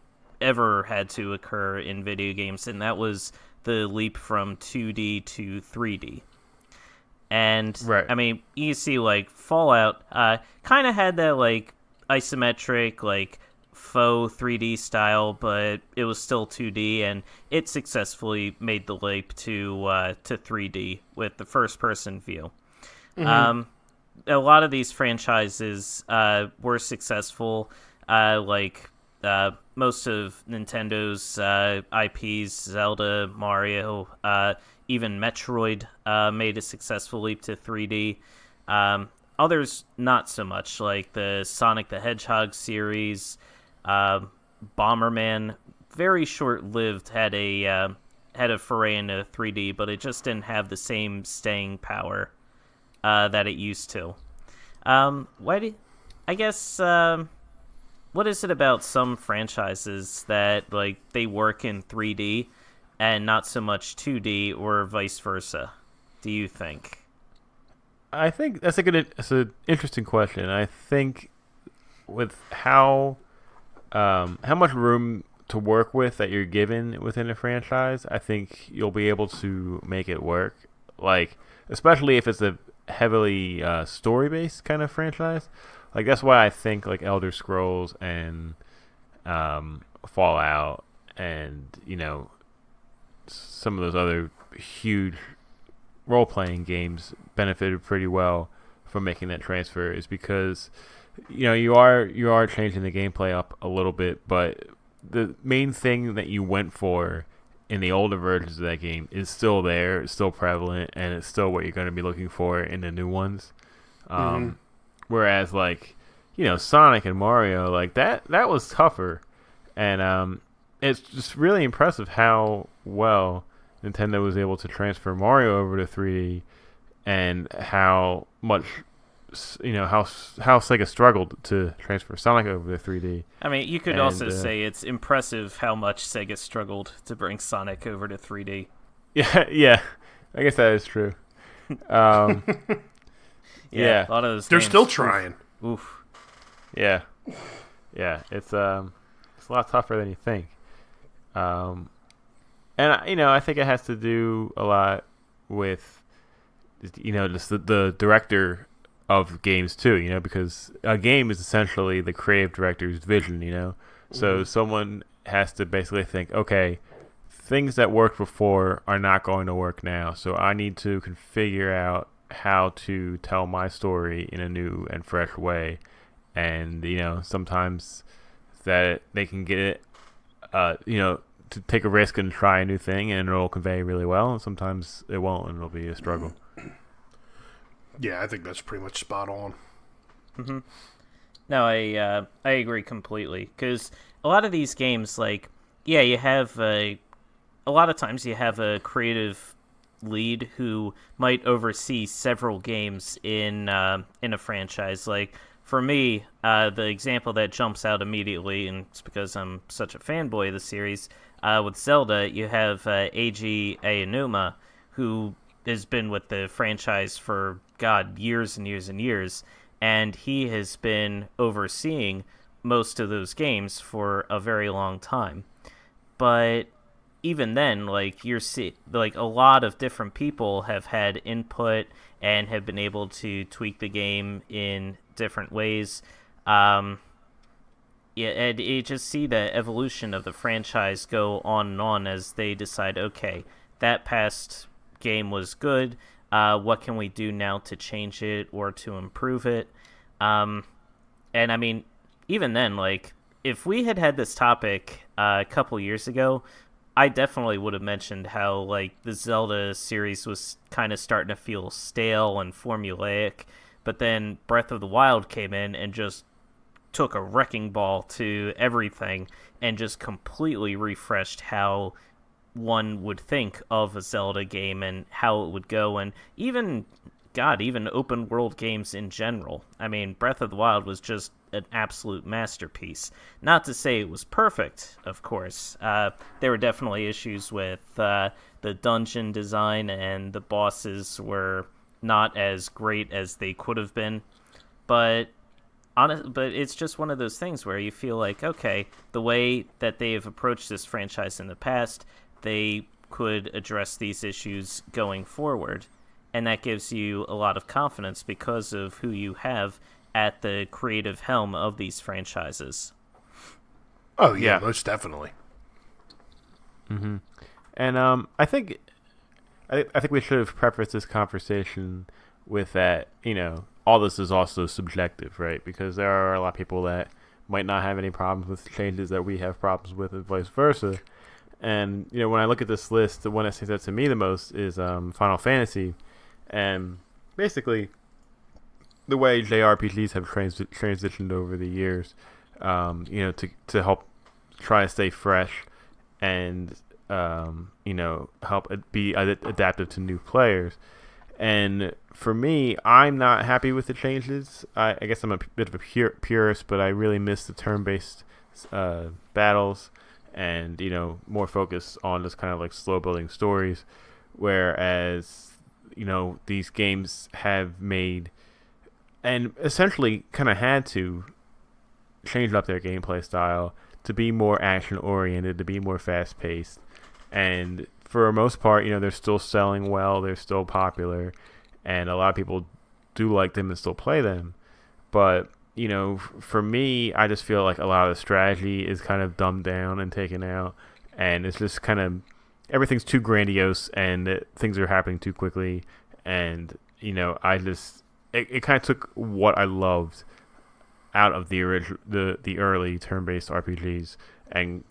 ever had to occur in video games, and that was the leap from 2D to 3D. And, I mean, you see, like, Fallout kind of had that, like, isometric, like, faux 3D style, but it was still 2D, and it successfully made the leap to 3D with the first-person view. Mm-hmm. A lot of these franchises were successful, like most of Nintendo's IPs, Zelda, Mario, even Metroid made a successful leap to 3D. Others not so much, like the Sonic the Hedgehog series, Bomberman, very short-lived, had a foray into 3D, but it just didn't have the same staying power that it used to. What is it about some franchises that like they work in 3D and not so much 2D, or vice versa, do you think? I think that's an interesting question. I think with how much room to work with that you're given within a franchise, I think you'll be able to make it work. Like, especially if it's a heavily story-based kind of franchise. Like, that's why I think like Elder Scrolls and Fallout and, you know, some of those other huge role-playing games benefited pretty well from making that transfer, is because you are changing the gameplay up a little bit, but the main thing that you went for in the older versions of that game is still there, it's still prevalent, and it's still what you're going to be looking for in the new ones. Whereas, like, Sonic and Mario, like that was tougher, and it's just really impressive how well Nintendo was able to transfer Mario over to 3D, and how much how Sega struggled to transfer Sonic over to 3D. I mean, you could also say it's impressive how much Sega struggled to bring Sonic over to 3D. Yeah, I guess that is true. Yeah, a lot of those. They're games, still trying. Oof. Yeah, it's a lot tougher than you think. And I think it has to do a lot with just the director of games too, because a game is essentially the creative director's vision, so someone has to basically think, okay, things that worked before are not going to work now, so I need to figure out how to tell my story in a new and fresh way. And sometimes that they can get it to take a risk and try a new thing, and it'll convey really well, and sometimes it won't, and it'll be a struggle. Yeah, I think that's pretty much spot on. Mm-hmm. No, I agree completely, because a lot of these games, like, yeah, you have a lot of times you have a creative lead who might oversee several games in a franchise. Like, for me, the example that jumps out immediately, and it's because I'm such a fanboy of the series, with Zelda, you have Eiji Aonuma, who has been with the franchise for, years and years and years, and he has been overseeing most of those games for a very long time. But even then, like, a lot of different people have had input and have been able to tweak the game in different ways. And you just see the evolution of the franchise go on and on as they decide, okay, that past game was good. What can we do now to change it or to improve it? And I mean, even then, like, if we had this topic a couple years ago, I definitely would have mentioned how, like, the Zelda series was kind of starting to feel stale and formulaic, but then Breath of the Wild came in and just took a wrecking ball to everything and just completely refreshed how one would think of a Zelda game and how it would go, and even open world games in general. I mean, Breath of the Wild was just an absolute masterpiece. Not to say it was perfect, of course. There were definitely issues with the dungeon design, and the bosses were not as great as they could have been. But it's just one of those things where you feel like, okay, the way that they have approached this franchise in the past, they could address these issues going forward. And that gives you a lot of confidence because of who you have at the creative helm of these franchises. Oh, yeah. Most definitely. Mm-hmm. And I think we should have prefaced this conversation with that, all this is also subjective, right? Because there are a lot of people that might not have any problems with changes that we have problems with, and vice versa. And, when I look at this list, the one that stands out to me the most is Final Fantasy. And basically, the way JRPGs have transitioned over the years, to help try to stay fresh and, help be adaptive to new players. And for me, I'm not happy with the changes. I guess I'm a bit of a purist, but I really miss the turn-based battles and, more focus on just kind of like slow building stories. Whereas, these games have made and essentially kind of had to change up their gameplay style to be more action-oriented, to be more fast-paced. And for the most part, they're still selling well, they're still popular, and a lot of people do like them and still play them. But, for me, I just feel like a lot of the strategy is kind of dumbed down and taken out, and it's just kind of everything's too grandiose, and things are happening too quickly, and, it kind of took what I loved out of the the early turn-based RPGs and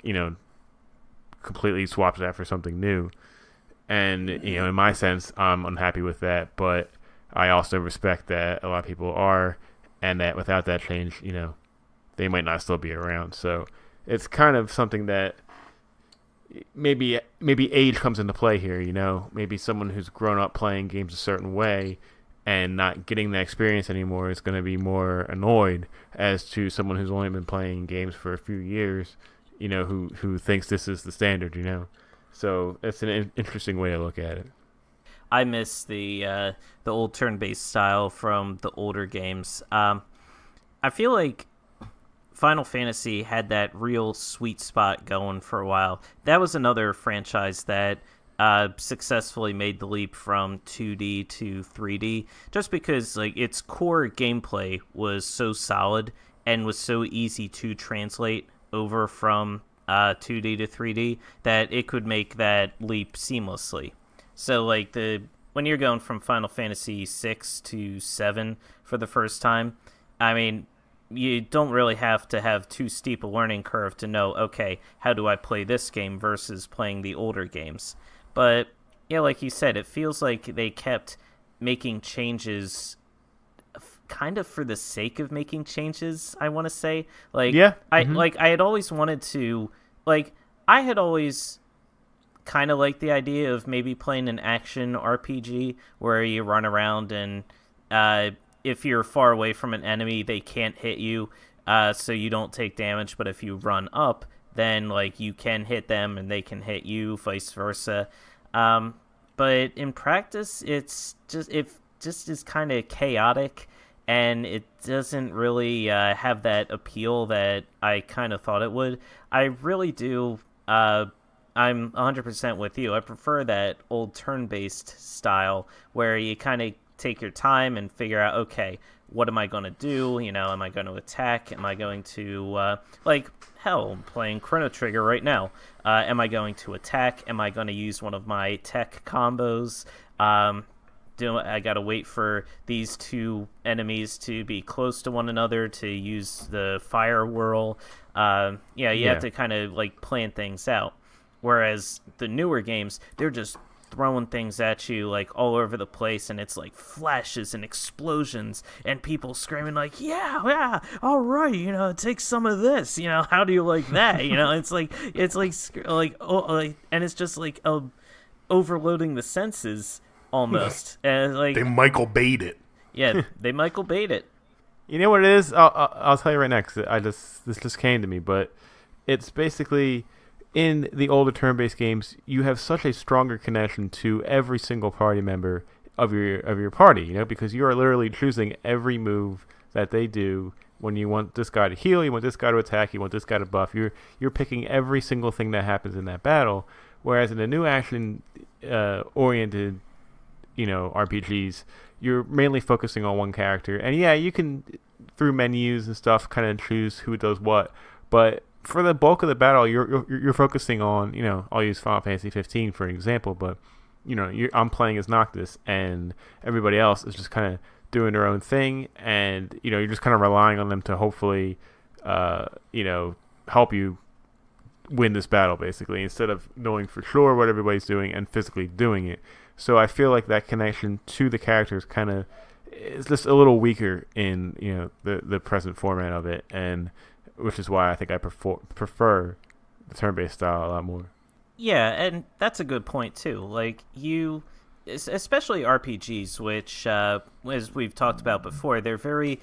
completely swaps that for something new. And in my sense, I'm unhappy with that, but I also respect that a lot of people are, and that without that change, they might not still be around. So it's kind of something that maybe age comes into play here. Maybe someone who's grown up playing games a certain way and not getting that experience anymore is going to be more annoyed as to someone who's only been playing games for a few years, who thinks this is the standard. So it's an interesting way to look at it. I miss the old turn-based style from the older games. I feel like Final Fantasy had that real sweet spot going for a while. That was another franchise that successfully made the leap from 2D to 3D, just because its core gameplay was so solid and was so easy to translate over from 2D to 3D that it could make that leap seamlessly. So when you're going from Final Fantasy 6 to 7 for the first time, I mean, you don't really have to have too steep a learning curve to know, okay, how do I play this game versus playing the older games? But yeah, like you said, it feels like they kept making changes kind of for the sake of making changes, I want to say. I had always wanted to, I had always kind of liked the idea of maybe playing an action RPG where you run around and if you're far away from an enemy, they can't hit you, so you don't take damage. But if you run up, then you can hit them and they can hit you, vice versa. But in practice, it just is kind of chaotic, and it doesn't really have that appeal that I kind of thought it would. I really do. I'm 100% with you. I prefer that old turn-based style where you kind of take your time and figure out, okay, what am I going to do? Am I going to attack? Am I going to, I'm playing Chrono Trigger right now. Am I going to attack? Am I going to use one of my tech combos? I got to wait for these two enemies to be close to one another to use the fire whirl. You have to kind of, plan things out. Whereas the newer games, they're just throwing things at you all over the place, and it's flashes and explosions and people screaming yeah, all right, take some of this, how do you like that? And it's just overloading the senses almost. And they Michael Bay'd it. Yeah, they Michael Bay'd it. You know what it is? I'll tell you right now, because this just came to me, but it's basically, in the older turn-based games, you have such a stronger connection to every single party member of your party, because you are literally choosing every move that they do. When you want this guy to heal, you want this guy to attack, you want this guy to buff. You're picking every single thing that happens in that battle. Whereas in the new action oriented, RPGs, you're mainly focusing on one character. And yeah, you can, through menus and stuff, kind of choose who does what, but for the bulk of the battle, you're focusing on, I'll use Final Fantasy 15 for an example, but I'm playing as Noctis, and everybody else is just kind of doing their own thing, and you're just kind of relying on them to hopefully, help you win this battle, basically, instead of knowing for sure what everybody's doing and physically doing it. So I feel like that connection to the characters kind of is just a little weaker in the present format of it, and which is why I think I prefer the turn-based style a lot more. Yeah, and that's a good point, too. Especially RPGs, which, as we've talked about before, they're very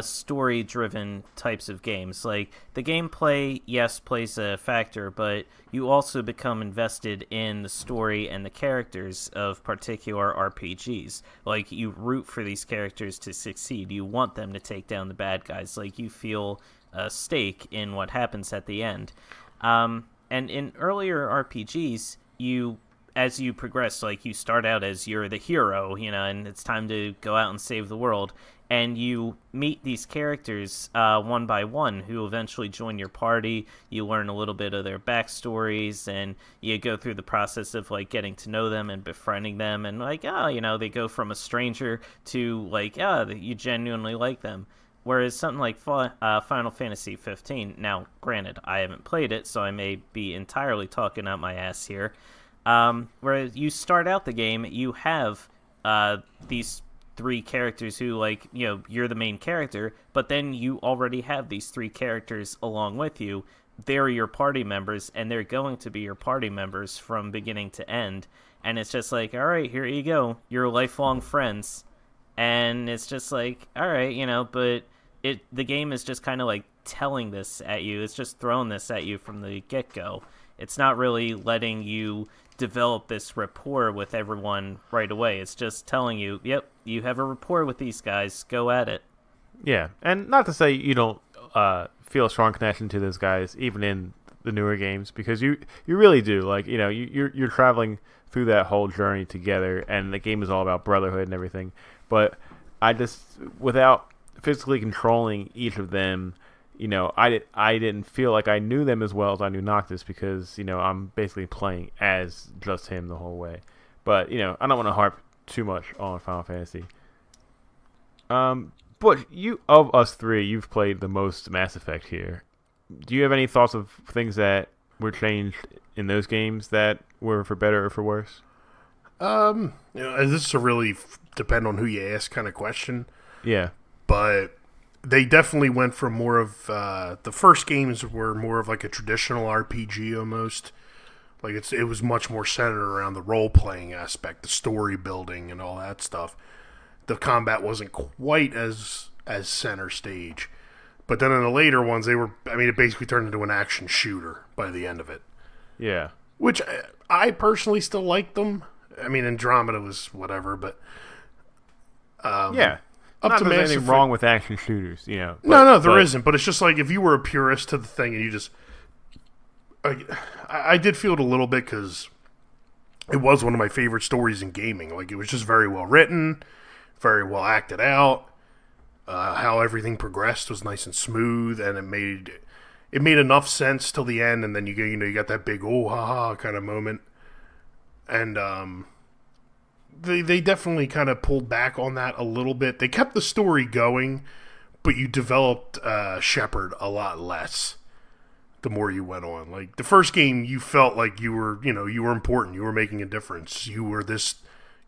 story-driven types of games. The gameplay, yes, plays a factor, but you also become invested in the story and the characters of particular RPGs. You root for these characters to succeed. You want them to take down the bad guys. You feel a stake in what happens at the end. And in earlier RPGs, as you progress, you start out as you're the hero, and it's time to go out and save the world. And you meet these characters one by one who eventually join your party. You learn a little bit of their backstories, and you go through the process of getting to know them and befriending them. And they go from a stranger to you genuinely like them. Whereas something like Final Fantasy 15, now granted, I haven't played it, so I may be entirely talking out my ass here. Whereas you start out the game, you have these three characters who, like, you know, you're the main character, but then you already have these three characters along with you. They're your party members, and they're going to be your party members from beginning to end. And it's just like, all right, here you go. You're lifelong friends. And it's just like, all right, you know, but the game is just kind of like telling this at you. It's just throwing this at you from the get-go. It's not really letting you develop this rapport with everyone right away. It's just telling you, yep, you have a rapport with these guys. Go at it. Yeah, and not to say you don't feel a strong connection to those guys, even in the newer games, because you really do. Like, you know, you're traveling through that whole journey together, and the game is all about brotherhood and everything. But I just, without physically controlling each of them, you know, I didn't feel like I knew them as well as I knew Noctis, because, you know, I'm basically playing as just him the whole way. But, you know, I don't want to harp too much on Final Fantasy. But you, of us three, you've played the most Mass Effect here. Do you have any thoughts of things that were changed in those games that were for better or for worse? You know, this is a really depend on who you ask kind of question. Yeah. But they definitely went from more of the first games were more of like a traditional RPG almost. Like it was much more centered around the role playing aspect, the story building, and all that stuff. The combat wasn't quite as center stage. But then in the later ones, it basically turned into an action shooter by the end of it. Yeah. Which I personally still like them. I mean, Andromeda was whatever, but yeah. Up Not to that there's Mass anything Effect. wrong with action shooters, you know. No, there isn't. But it's just like if you were a purist to the thing and you just... I did feel it a little bit because it was one of my favorite stories in gaming. Like, it was just very well written, very well acted out. How everything progressed was nice and smooth, and it made enough sense till the end, and then you got that big oh ha ha kind of moment. And they definitely kind of pulled back on that a little bit. They kept the story going, but you developed Shepard a lot less the more you went on. Like the first game, you felt like you were important. You were making a difference. You were this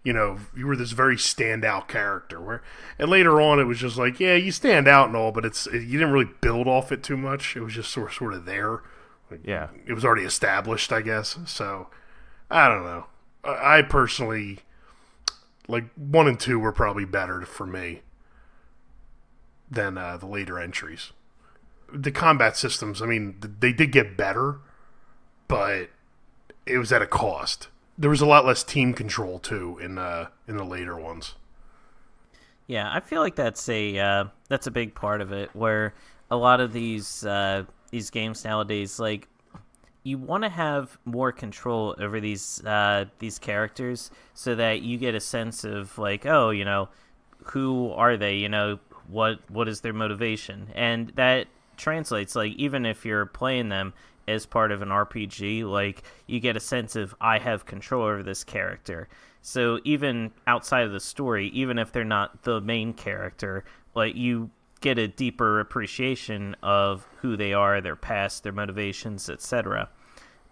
very standout character. And later on, it was just like, yeah, you stand out and all, but you didn't really build off it too much. It was just sort of there. Like, yeah, it was already established, I guess. So I don't know. I personally, like 1 and 2 were probably better for me than the later entries. The combat systems, I mean, they did get better, but it was at a cost. There was a lot less team control too in the later ones. Yeah, I feel like that's a big part of it. Where a lot of these games nowadays, like, you want to have more control over these characters, so that you get a sense of like, oh, you know, who are they? You know, what is their motivation? And that translates, like, even if you're playing them as part of an RPG, like, you get a sense of, I have control over this character. So even outside of the story, even if they're not the main character, like, you get a deeper appreciation of who they are, their past, their motivations, etc.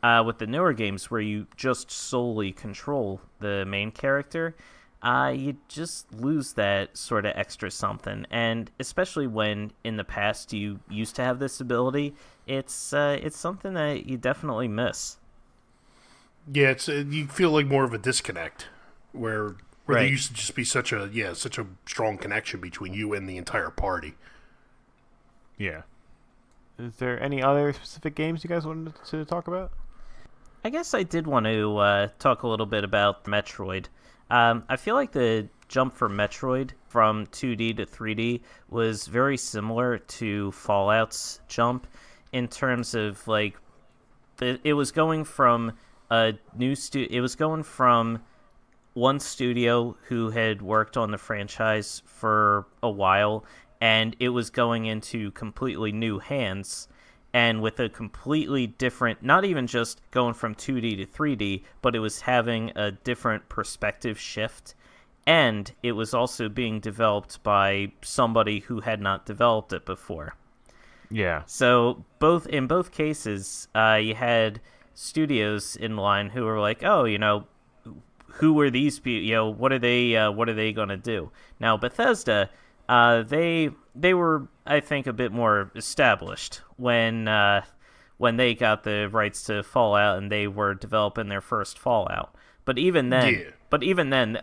With the newer games where you just solely control the main character, you just lose that sort of extra something. And especially when in the past you used to have this ability, it's something that you definitely miss. Yeah, you feel like more of a disconnect where Right. there used to just be such a strong connection between you and the entire party. Yeah. Is there any other specific games you guys wanted to talk about? I guess I did want to talk a little bit about Metroid. I feel like the jump for Metroid from 2D to 3D was very similar to Fallout's jump in terms of, like, it was going from it was going from one studio who had worked on the franchise for a while, and it was going into completely new hands, and with a completely different, not even just going from 2D to 3D, but it was having a different perspective shift. and it was also being developed by somebody who had not developed it before. Yeah. So in both cases, you had studios in line who were like, "Oh, who are these people? What are they gonna do?" Now Bethesda, they were, I think, a bit more established when they got the rights to Fallout and they were developing their first Fallout. But even then,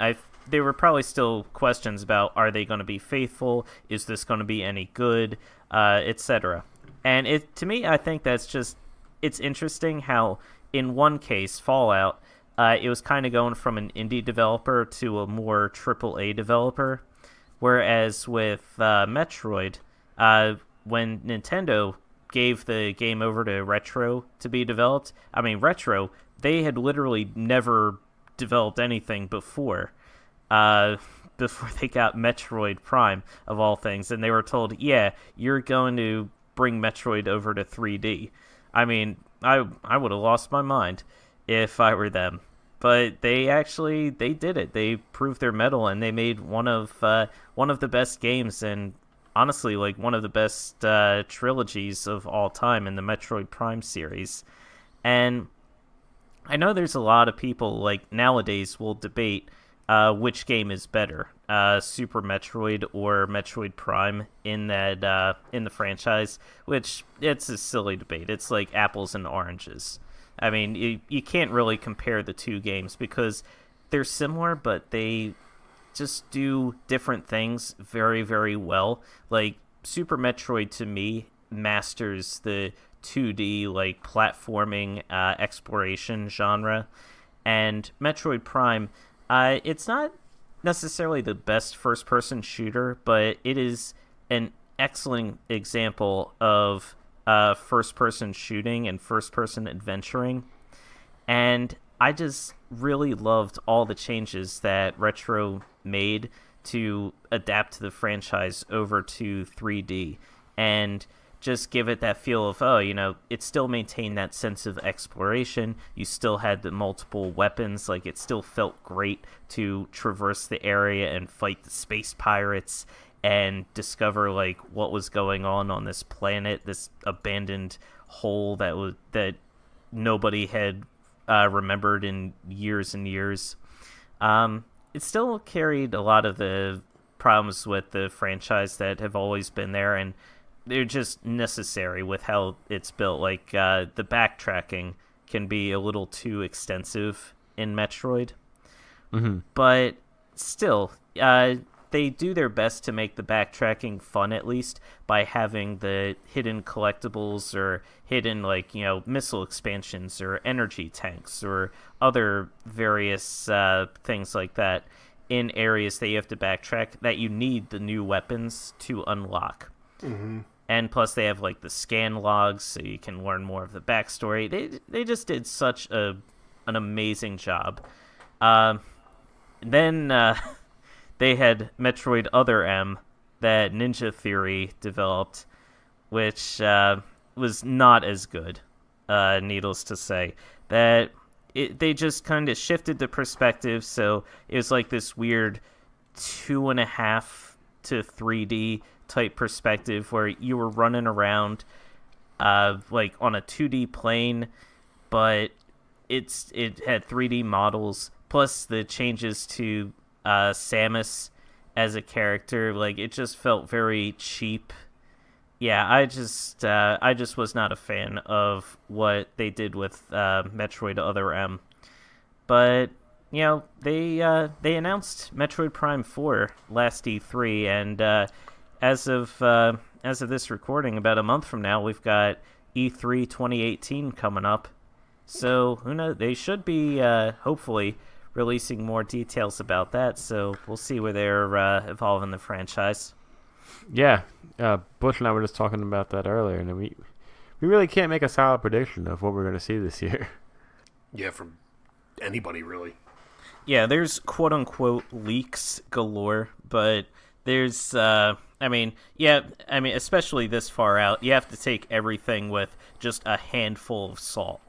there were probably still questions about, are they going to be faithful? Is this going to be any good? Etc. And to me, I think it's interesting how in one case, Fallout, it was kind of going from an indie developer to a more AAA developer, whereas with Metroid, when Nintendo gave the game over to Retro to be developed, Retro, they had literally never developed anything before they got Metroid Prime, of all things, and they were told, yeah, you're going to bring Metroid over to 3D. I would have lost my mind if I were them. But they did it. They proved their mettle, and they made one of the best games, and honestly, like one of the best trilogies of all time in the Metroid Prime series. And I know there's a lot of people like nowadays will debate which game is better, Super Metroid or Metroid Prime in the franchise, which it's a silly debate. It's like apples and oranges. You can't really compare the two games because they're similar, but they just do different things very, very well. Like, Super Metroid, to me, masters the 2D, like, platforming exploration genre. And Metroid Prime, it's not necessarily the best first-person shooter, but it is an excellent example of first-person shooting and first-person adventuring. And I just really loved all the changes that Retro made to adapt the franchise over to 3D and just give it that feel of, it still maintained that sense of exploration. You still had the multiple weapons. Like, it still felt great to traverse the area and fight the space pirates and discover like what was going on this planet, this abandoned hole that nobody had remembered in years and years. It still carried a lot of the problems with the franchise that have always been there, and they're just necessary with how it's built. Like, the backtracking can be a little too extensive in Metroid. Mm-hmm. But still, they do their best to make the backtracking fun, at least, by having the hidden collectibles or hidden, missile expansions or energy tanks or other various things like that in areas that you have to backtrack that you need the new weapons to unlock. Mm-hmm. And plus, they have, the scan logs, so you can learn more of the backstory. They just did such an amazing job. Then they had Metroid Other M that Ninja Theory developed, which was not as good, needless to say. They just kind of shifted the perspective, so it was like this weird 2.5 to 3D type perspective where you were running around on a 2D plane, but it had 3D models, plus the changes to Samus as a character. It just felt very cheap. Yeah, I just was not a fan of what they did with Metroid Other M. But they announced Metroid Prime 4 last E3, and as of this recording, about a month from now, we've got E3 2018 coming up. So who knows? They should be hopefully releasing more details about that. So we'll see where they're evolving the franchise. Yeah, Butch and I were just talking about that earlier, and we really can't make a solid prediction of what we're going to see this year. Yeah, from anybody, really. Yeah, there's quote-unquote leaks galore, but there's, especially this far out, you have to take everything with just a handful of salt.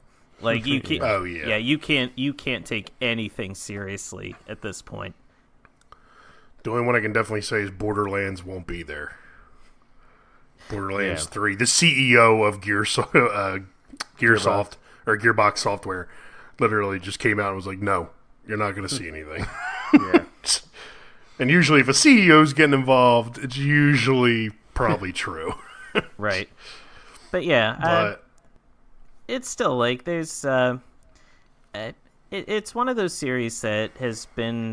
You can't, Oh, yeah. Yeah, you can't take anything seriously at this point. The only one I can definitely say is Borderlands won't be there. Borderlands 3. The CEO of Gearsoft or Gearbox Software literally just came out and was like, "No, you're not going to see anything." Yeah. And usually, if a CEO's getting involved, it's usually probably true. Right. But yeah, it's still like there's it's one of those series that has been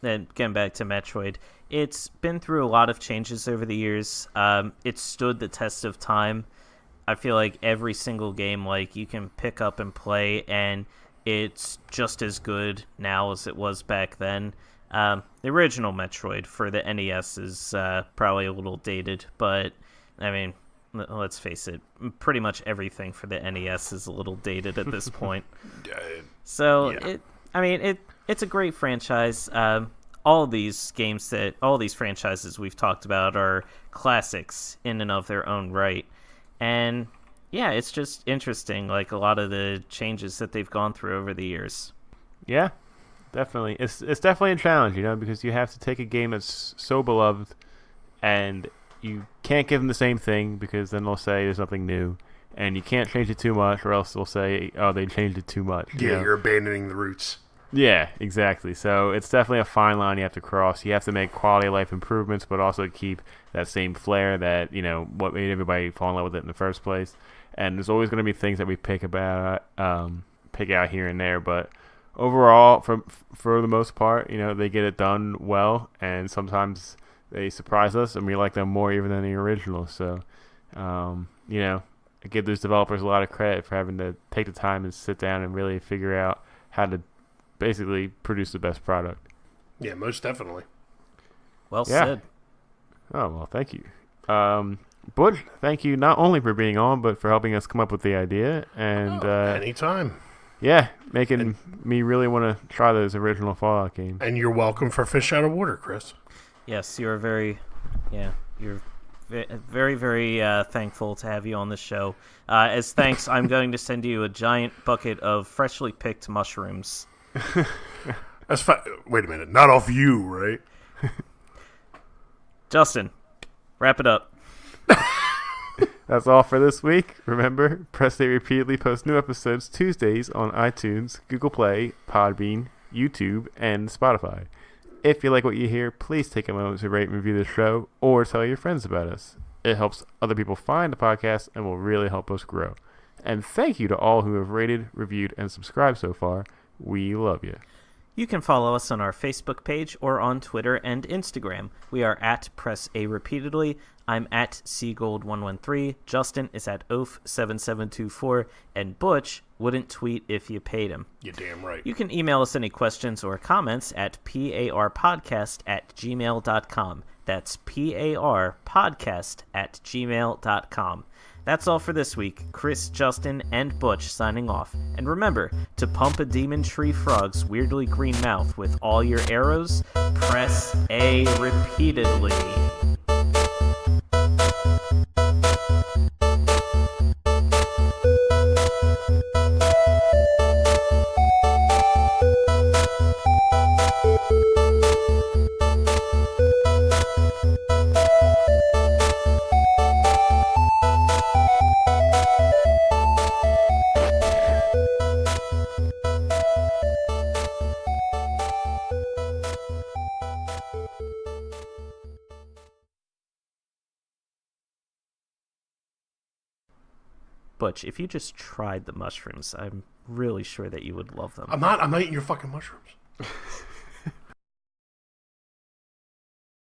getting back to Metroid. It's been through a lot of changes over the years. It's stood the test of time. I feel like every single game like you can pick up and play, and it's just as good now as it was back then. The original Metroid for the NES is probably a little dated, but I mean, let's face it, pretty much everything for the NES is a little dated at this point. So yeah. It's a great franchise. All these franchises we've talked about are classics in and of their own right. And yeah, it's just interesting, like a lot of the changes that they've gone through over the years. Yeah, definitely. It's definitely a challenge, because you have to take a game that's so beloved and you can't give them the same thing because then they'll say there's something new. And you can't change it too much or else they'll say, oh, they changed it too much. Yeah, you're abandoning the roots. Yeah, exactly. So it's definitely a fine line you have to cross. You have to make quality of life improvements, but also keep that same flair that, what made everybody fall in love with it in the first place. And there's always going to be things that we pick out here and there. But overall, for the most part, they get it done well. And sometimes they surprise us, and we like them more even than the original. So, I give those developers a lot of credit for having to take the time and sit down and really figure out how to basically produce the best product. Yeah, most definitely. Well said. Oh, well, thank you. Butch, thank you not only for being on, but for helping us come up with the idea. And anytime. Yeah, making me really want to try those original Fallout games. And you're welcome for Fish Out of Water, Chris. Yes, you're very thankful to have you on the show. As thanks, I'm going to send you a giant bucket of freshly picked mushrooms. Wait a minute, not off you, right? Justin, wrap it up. That's all for this week. Remember, Press Day repeatedly posts new episodes Tuesdays on iTunes, Google Play, Podbean, YouTube, and Spotify. If you like what you hear, please take a moment to rate and review the show or tell your friends about us. It helps other people find the podcast and will really help us grow. And thank you to all who have rated, reviewed, and subscribed so far. We love you. You can follow us on our Facebook page or on Twitter and Instagram. We are at Press A Repeatedly. I'm at Seagold113. Justin is at Oaf7724. And Butch wouldn't tweet if you paid him. You're damn right. You can email us any questions or comments at parpodcast@gmail.com. That's parpodcast@gmail.com. That's all for this week. Chris, Justin, and Butch signing off. And remember to pump a demon tree frog's weirdly green mouth with all your arrows. Press A repeatedly. Butch, if you just tried the mushrooms, I'm really sure that you would love them. I'm not eating your fucking mushrooms.